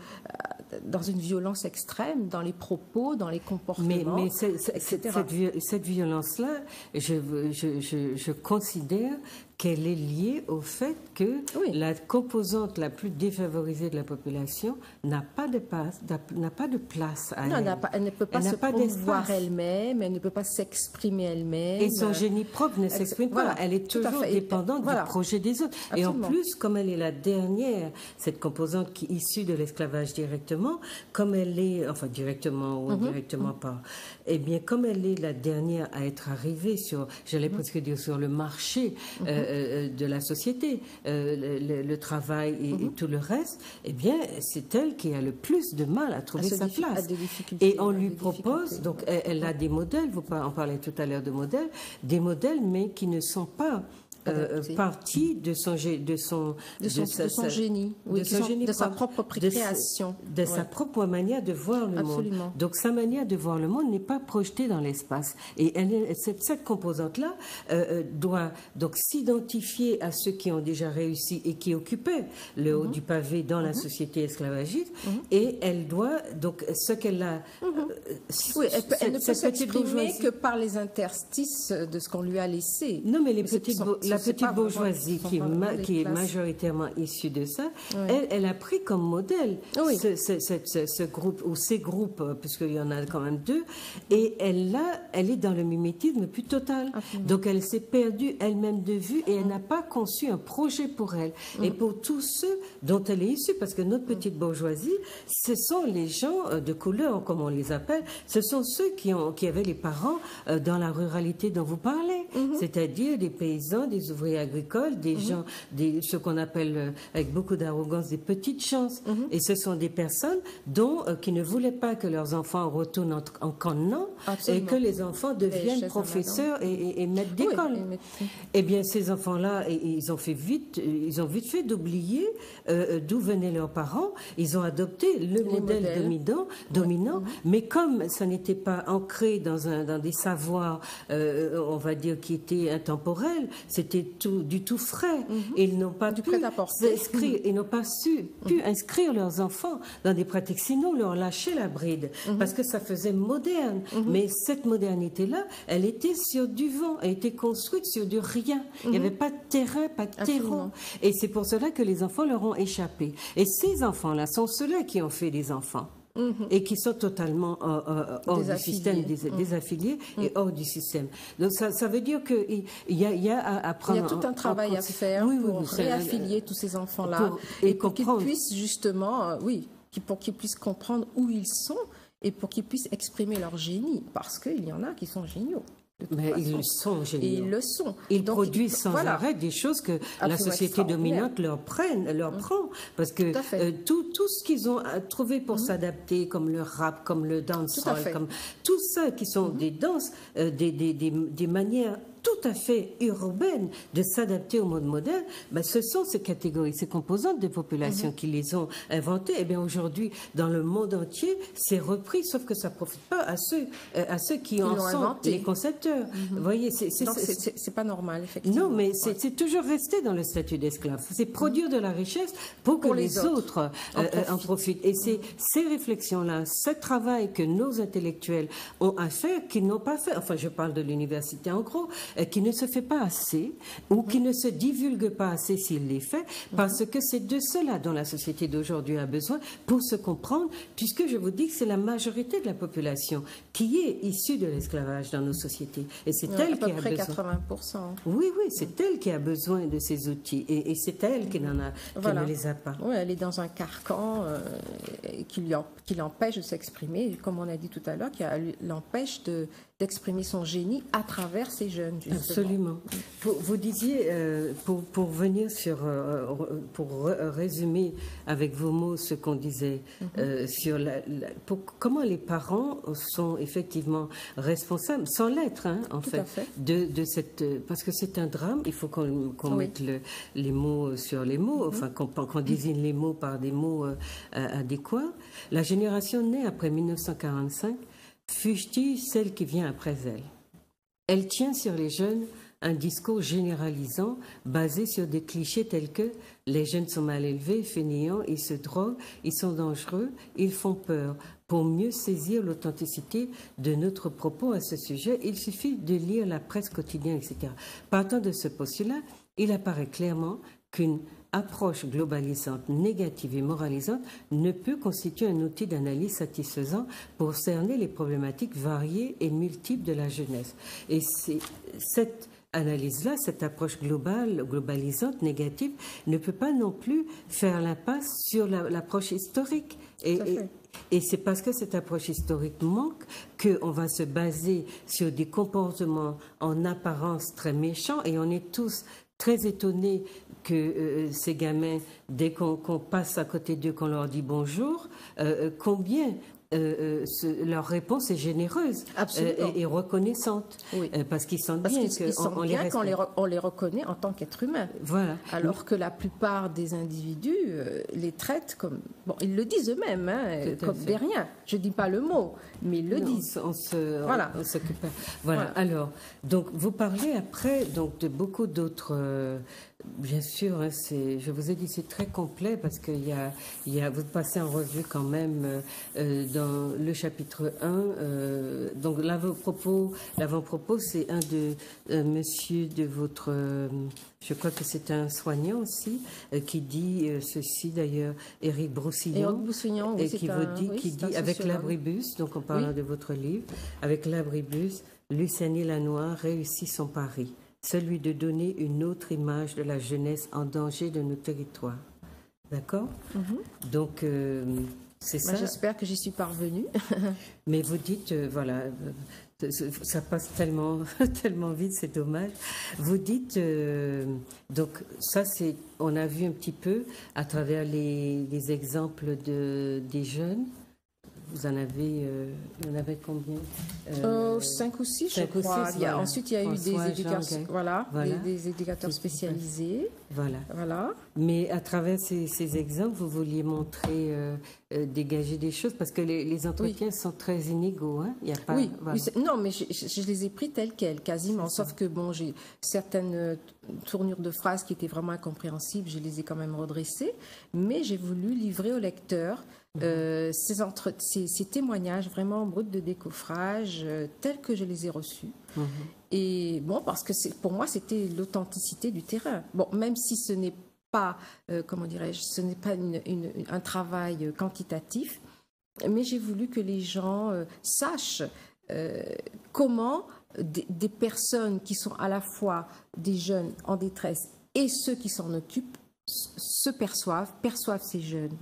dans une violence extrême, dans les propos, dans les comportements, mais etc. Cette violence-là, je considère qu'elle est liée au fait que la composante la plus défavorisée de la population n'a pas de place à elle. Elle ne peut pas se promouvoir elle-même, elle ne peut pas s'exprimer elle-même. Et son génie propre ne s'exprime pas. Elle est toujours dépendante du projet des autres. Absolument. Et en plus, comme elle est la dernière, cette composante qui est issue de l'esclavage directement, comme elle est, enfin directement ou indirectement pas, eh bien, comme elle est la dernière à être arrivée sur, j'allais presque dire, sur le marché de la société, le travail et tout le reste, eh bien, c'est elle qui a le plus de mal à trouver sa place. Et on lui propose, donc elle a des modèles, vous en parlez tout à l'heure de modèles, des modèles, mais qui ne sont pas partie de son génie, de sa propre création, de sa propre manière de voir le monde. Donc sa manière de voir le monde n'est pas projetée dans l'espace. Et cette composante-là doit donc s'identifier à ceux qui ont déjà réussi et qui occupaient le haut du pavé dans la société esclavagiste. Et elle doit donc ce qu'elle a. Elle ne peut s'exprimer que par les interstices de ce qu'on lui a laissé. Non, mais la petite bourgeoisie qui est majoritairement issue de ça, elle a pris comme modèle ce groupe, ou ces groupes, puisqu'il y en a quand même deux, et elle est dans le mimétisme plus total. Donc elle s'est perdue elle-même de vue et elle n'a pas conçu un projet pour elle. Et pour tous ceux dont elle est issue, parce que notre petite bourgeoisie, ce sont les gens de couleur, comme on les appelle, ce sont ceux qui avaient les parents dans la ruralité dont vous parlez, c'est-à-dire des paysans, des ouvriers agricoles, des gens, ce qu'on appelle avec beaucoup d'arrogance des petites chances. Et ce sont des personnes qui ne voulaient pas que leurs enfants retournent en camp et que les enfants deviennent professeurs et maîtres d'école. Eh bien, ces enfants-là, ils ont vite fait d'oublier d'où venaient leurs parents. Ils ont adopté le modèle dominant, mais comme ça n'était pas ancré dans des savoirs, on va dire, qui étaient intemporels, c'était du tout frais. Et ils n'ont pas pu s'inscrire, ils n'ont pas pu inscrire leurs enfants dans des pratiques, sinon leur lâcher la bride, parce que ça faisait moderne. Mais cette modernité-là, elle était sur du vent, elle était construite sur du rien. Il n'y avait pas de terrain, pas de terreau. Et c'est pour cela que les enfants leur ont échappé. Et ces enfants-là sont ceux-là qui ont fait des enfants. Et qui sont totalement hors du système, désaffiliés et hors du système. Donc ça veut dire qu'il y a à prendre... Il y a tout un travail à faire pour réaffilier tous ces enfants-là et pour qu'ils puissent justement, pour qu'ils puissent comprendre où ils sont et pour qu'ils puissent exprimer leur génie, parce qu'il y en a qui sont géniaux. Mais ils le sont, géniaux. Et ils le sont. Ils produisent sans arrêt des choses que la société dominante leur prend. Parce que tout ce qu'ils ont trouvé pour s'adapter, comme le rap, comme le dancehall, comme tout ça qui sont des danses, des manières tout à fait urbaines de s'adapter au monde moderne, ce sont ces catégories, ces composantes de population qui les ont inventées. Et bien aujourd'hui, dans le monde entier, c'est repris, sauf que ça ne profite pas à ceux qui en sont les concepteurs. Vous voyez, c'est pas normal, effectivement. Non, mais c'est toujours resté dans le statut d'esclave. C'est produire de la richesse pour que les autres en profitent. Et c'est ces réflexions-là, ce travail que nos intellectuels ont à faire, qu'ils n'ont pas fait. Enfin, je parle de l'université en gros, qui ne se fait pas assez ou qui ne se divulgue pas assez s'il les fait, parce que c'est de cela dont la société d'aujourd'hui a besoin pour se comprendre, puisque je vous dis que c'est la majorité de la population qui est issue de l'esclavage dans nos sociétés. Et c'est elle qui a besoin... À peu près 80%. Oui, c'est elle qui a besoin de ces outils et c'est elle qui ne les a pas. Oui, elle est dans un carcan qui l'empêche de s'exprimer, comme on a dit tout à l'heure, qui l'empêche d'exprimer son génie à travers ces jeunes, justement. Absolument. Vous disiez, pour venir sur, pour résumer avec vos mots ce qu'on disait sur comment les parents sont effectivement responsables, sans l'être, hein, en fait, de cette, parce que c'est un drame. Il faut qu'on mette les mots sur les mots, enfin qu'on désigne les mots par des mots adéquats. La génération née après 1945 fustige celle qui vient après elle. Elle tient sur les jeunes un discours généralisant basé sur des clichés tels que les jeunes sont mal élevés, fainéants, ils se droguent, ils sont dangereux, ils font peur. Pour mieux saisir l'authenticité de notre propos à ce sujet, il suffit de lire la presse quotidienne, etc. Partant de ce postulat, il apparaît clairement qu'une approche globalisante, négative et moralisante ne peut constituer un outil d'analyse satisfaisant pour cerner les problématiques variées et multiples de la jeunesse. Et c'est cette analyse-là, cette approche globalisante, négative, ne peut pas non plus faire l'impasse sur l'approche historique. Et c'est parce que cette approche historique manque qu'on va se baser sur des comportements en apparence très méchants, et on est tous très étonnés que ces gamins, dès qu'on passe à côté d'eux, qu'on leur dit bonjour, combien leur réponse est généreuse et reconnaissante, parce qu'ils sentent bien qu'on les reconnaît en tant qu'êtres humains. Voilà. Alors que la plupart des individus les traitent comme... Bon, ils le disent eux-mêmes, hein, comme des riens. Je ne dis pas le mot, mais ils le disent. On s'occupe. Voilà. Alors, donc, vous parlez après donc, de beaucoup d'autres... Bien sûr, hein, je vous ai dit c'est très complet parce que vous passez en revue quand même dans le chapitre 1. Donc l'avant-propos, c'est un de monsieur de votre, je crois que c'est un soignant aussi, qui dit ceci d'ailleurs, Éric Broussillon, oui, qui dit avec l'abribus, donc en parlant de votre livre, avec l'abribus, Luciani Lanois réussit son pari. Celui de donner une autre image de la jeunesse en danger de nos territoires. D'accord ? Donc, c'est ça. J'espère que j'y suis parvenue. Mais vous dites, voilà, ça passe tellement, tellement vite, c'est dommage. Vous dites, donc ça, on a vu un petit peu à travers les exemples des jeunes. Vous en avez combien 5 ou 6, je crois. Ensuite, il y a eu des éducateurs spécialisés. Voilà. Mais à travers ces exemples, vous vouliez montrer, dégager des choses, parce que les entretiens sont très inégaux. Hein? Il y a pas, non, mais je les ai pris tels quels, quasiment. Sauf que, bon, j'ai certaines tournures de phrases qui étaient vraiment incompréhensibles, je les ai quand même redressées. Mais j'ai voulu livrer au lecteur ces témoignages vraiment bruts de décoffrage tels que je les ai reçus. Et bon, parce que pour moi c'était l'authenticité du terrain. Bon, même si ce n'est pas, comment dirais-je, ce n'est pas un travail quantitatif, mais j'ai voulu que les gens sachent comment des personnes qui sont à la fois des jeunes en détresse et ceux qui s'en occupent perçoivent ces jeunes.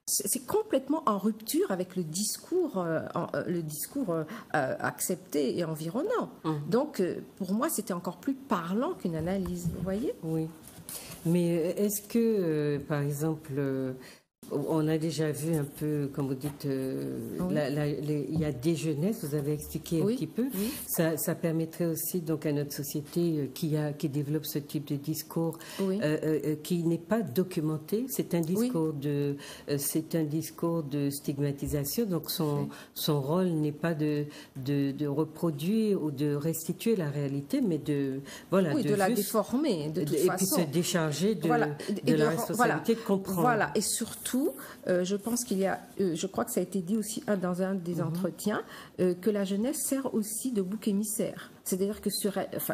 C'est complètement en rupture avec le discours accepté et environnant. Donc, pour moi, c'était encore plus parlant qu'une analyse, vous voyez ? Oui. Mais est-ce que, par exemple, on a déjà vu un peu, comme vous dites, il y a des jeunesses, vous avez expliqué un petit peu. Ça permettrait aussi donc à notre société qui développe ce type de discours, qui n'est pas documenté. C'est un discours de stigmatisation. Donc son rôle n'est pas de reproduire ou de restituer la réalité, mais de la déformer de toute façon. Et puis se décharger de la responsabilité de comprendre. Voilà, et surtout, je pense je crois que ça a été dit aussi dans un des entretiens, que la jeunesse sert aussi de bouc émissaire. C'est-à-dire que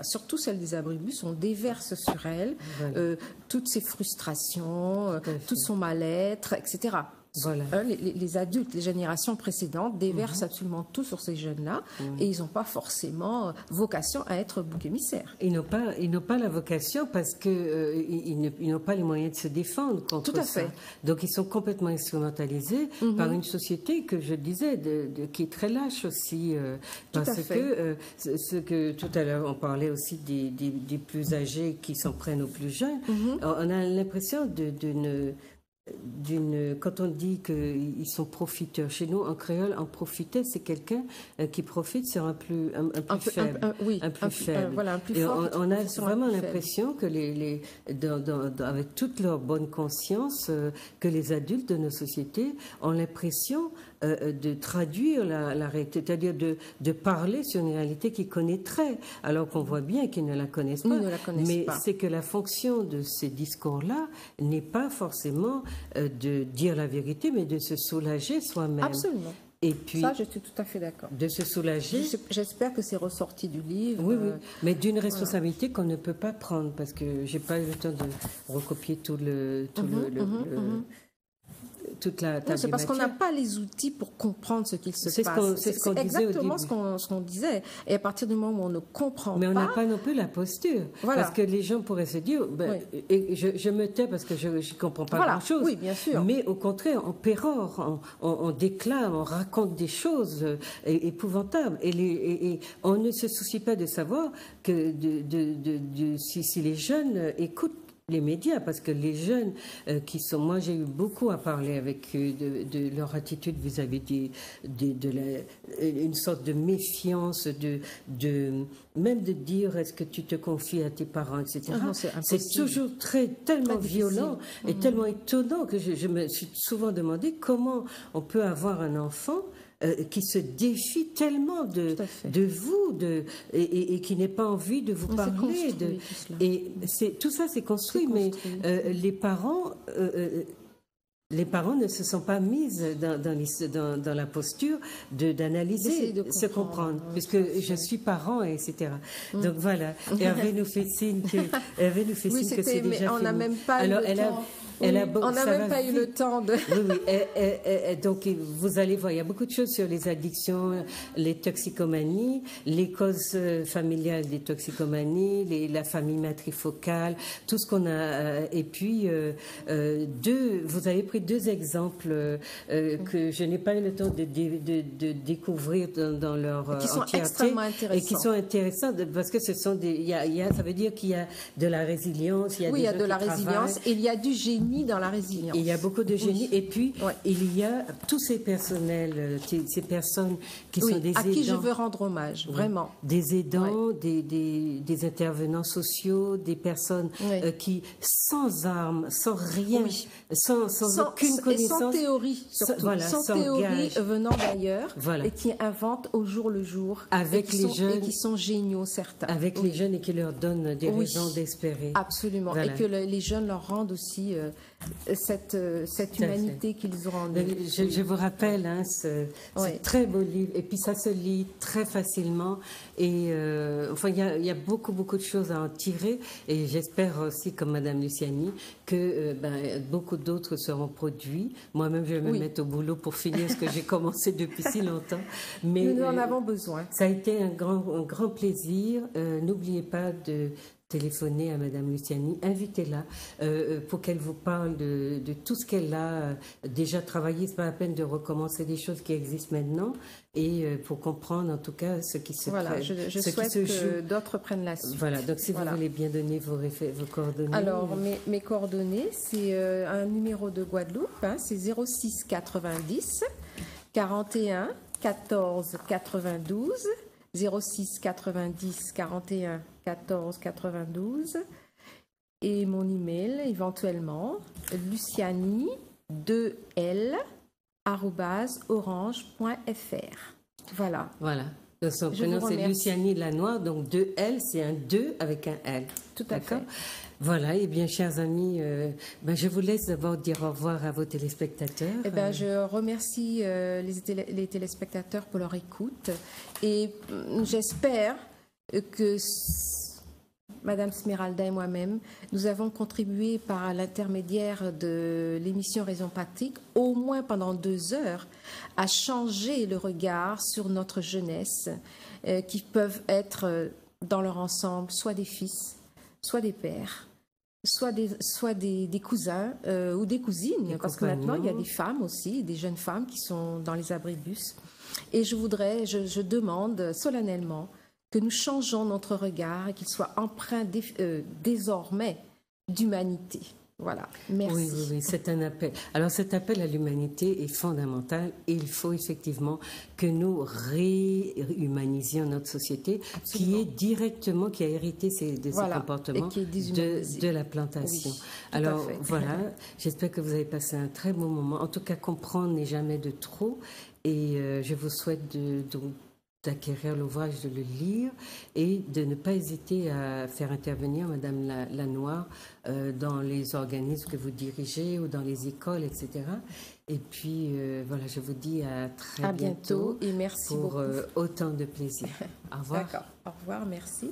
surtout celle des abribus, on déverse sur elle toutes ses frustrations, tout son mal-être, etc. Voilà. Les adultes, les générations précédentes déversent absolument tout sur ces jeunes-là et ils n'ont pas forcément vocation à être bouc émissaire. Ils n'ont pas la vocation parce que ils n'ont pas les moyens de se défendre contre tout à ça. Fait. Donc ils sont complètement instrumentalisés par une société que je disais qui est très lâche aussi parce que ce que tout à l'heure on parlait aussi des plus âgés qui s'en prennent aux plus jeunes. On a l'impression quand on dit qu'ils sont profiteurs, chez nous en créole, un profiteur, c'est quelqu'un qui profite sur un plus faible, un plus faible. Voilà, un plus et fort. On a vraiment l'impression que avec toute leur bonne conscience, que les adultes de nos sociétés ont l'impression de traduire la réalité, c'est-à-dire de parler sur une réalité qu'ils connaîtraient, alors qu'on voit bien qu'ils ne la connaissent pas. Mais c'est que la fonction de ces discours-là n'est pas forcément de dire la vérité, mais de se soulager soi-même. Absolument. Et puis, ça, je suis tout à fait d'accord. De se soulager. J'espère que c'est ressorti du livre. Oui, mais d'une responsabilité qu'on ne peut pas prendre, parce que j'ai pas eu le temps de recopier toute la table. C'est parce qu'on n'a pas les outils pour comprendre ce qu'il se passe. C'est exactement ce qu'on disait. Et à partir du moment où on ne comprend mais on n'a pas non plus la posture. Voilà. Parce que les gens pourraient se dire, et je me tais parce que je ne comprends pas grand-chose. Oui, bien sûr. Mais au contraire, on pérore, on déclame, on raconte des choses épouvantables. Et on ne se soucie pas de savoir que si les jeunes écoutent les médias, parce que les jeunes qui sont... Moi, j'ai eu beaucoup à parler avec eux de leur attitude vis-à-vis une sorte de méfiance, même de dire est-ce que tu te confies à tes parents, etc. C'est toujours tellement violent et tellement étonnant que je me suis souvent demandé comment on peut avoir un enfant qui se défie tellement de vous et qui n'ait pas envie de vous parler. Tout ça, c'est construit, mais les parents ne se sont pas mis dans la posture d'analyser, de se comprendre, puisque je suis parent, etc. Donc voilà, Hervé nous fait signe que c'est déjà fini. On n'a même pas eu le temps. On n'a même pas eu le temps de... Oui. Donc, vous allez voir, il y a beaucoup de choses sur les addictions, les toxicomanies, les causes familiales des toxicomanies, la famille matrifocale, tout ce qu'on a. Et puis, vous avez pris deux exemples que je n'ai pas eu le temps de découvrir dans leur entièreté. Qui sont extrêmement intéressants. Et qui sont intéressants parce que ce sont ça veut dire qu'il y a de la résilience, il y a de la résilience et il y a du génie dans la résilience. Il y a beaucoup de génie. Et puis, il y a tous ces personnels, ces personnes qui sont des aidants. À qui je veux rendre hommage, vraiment. Des aidants, des intervenants sociaux, des personnes qui, sans armes, sans rien, sans aucune connaissance. Et sans théorie, surtout. Sans théorie venant d'ailleurs et qui inventent au jour le jour. Avec les jeunes. Et qui sont géniaux, certains. Avec les jeunes et qui leur donnent des raisons d'espérer. Absolument. Et que les jeunes leur rendent aussi cette humanité qu'ils ont en eux. Je vous rappelle, c'est très beau livre et puis ça se lit très facilement et il y a beaucoup de choses à en tirer et j'espère aussi, comme Madame Luciani, que beaucoup d'autres seront produits. Moi-même, je vais me mettre au boulot pour finir ce que j'ai commencé depuis si longtemps. Mais nous en avons besoin. Ça a été un grand plaisir. N'oubliez pas de téléphoner à Madame Luciani, invitez-la pour qu'elle vous parle de tout ce qu'elle a déjà travaillé. C'est pas la peine de recommencer des choses qui existent maintenant et pour comprendre en tout cas ce qui se passe. Je souhaite que d'autres prennent la suite. Voilà, donc si vous voulez bien donner vos coordonnées. Alors, mes coordonnées, c'est un numéro de Guadeloupe, c'est 06 90 41 14 92 06 90 41 14 92 et mon email éventuellement luciani 2l@orange.fr. Voilà. Donc son prénom c'est Luciani Lanoire, donc 2L, c'est un 2 avec un L. Tout à fait. Voilà, et bien chers amis, je vous laisse d'abord dire au revoir à vos téléspectateurs. Je remercie les téléspectateurs pour leur écoute et j'espère que Madame Smeralda et moi-même, nous avons contribué par l'intermédiaire de l'émission Raison Pratique, au moins pendant 2 heures, à changer le regard sur notre jeunesse, qui peuvent être dans leur ensemble soit des fils, soit des pères, soit des cousins ou des cousines, parce que maintenant il y a des femmes aussi, des jeunes femmes qui sont dans les abribus. Et je demande solennellement que nous changeons notre regard et qu'il soit empreint désormais d'humanité. Voilà, merci. Oui, c'est un appel. Alors cet appel à l'humanité est fondamental et il faut effectivement que nous réhumanisions notre société. Absolument. Qui a hérité de ces comportements de la plantation. Oui, alors voilà, j'espère que vous avez passé un très bon moment. En tout cas, comprendre n'est jamais de trop et je vous souhaite d'acquérir l'ouvrage, de le lire et de ne pas hésiter à faire intervenir Madame Lanoir dans les organismes que vous dirigez ou dans les écoles, etc. Et puis, voilà, je vous dis à très bientôt et merci pour autant de plaisir. Au revoir. D'accord. Au revoir, merci.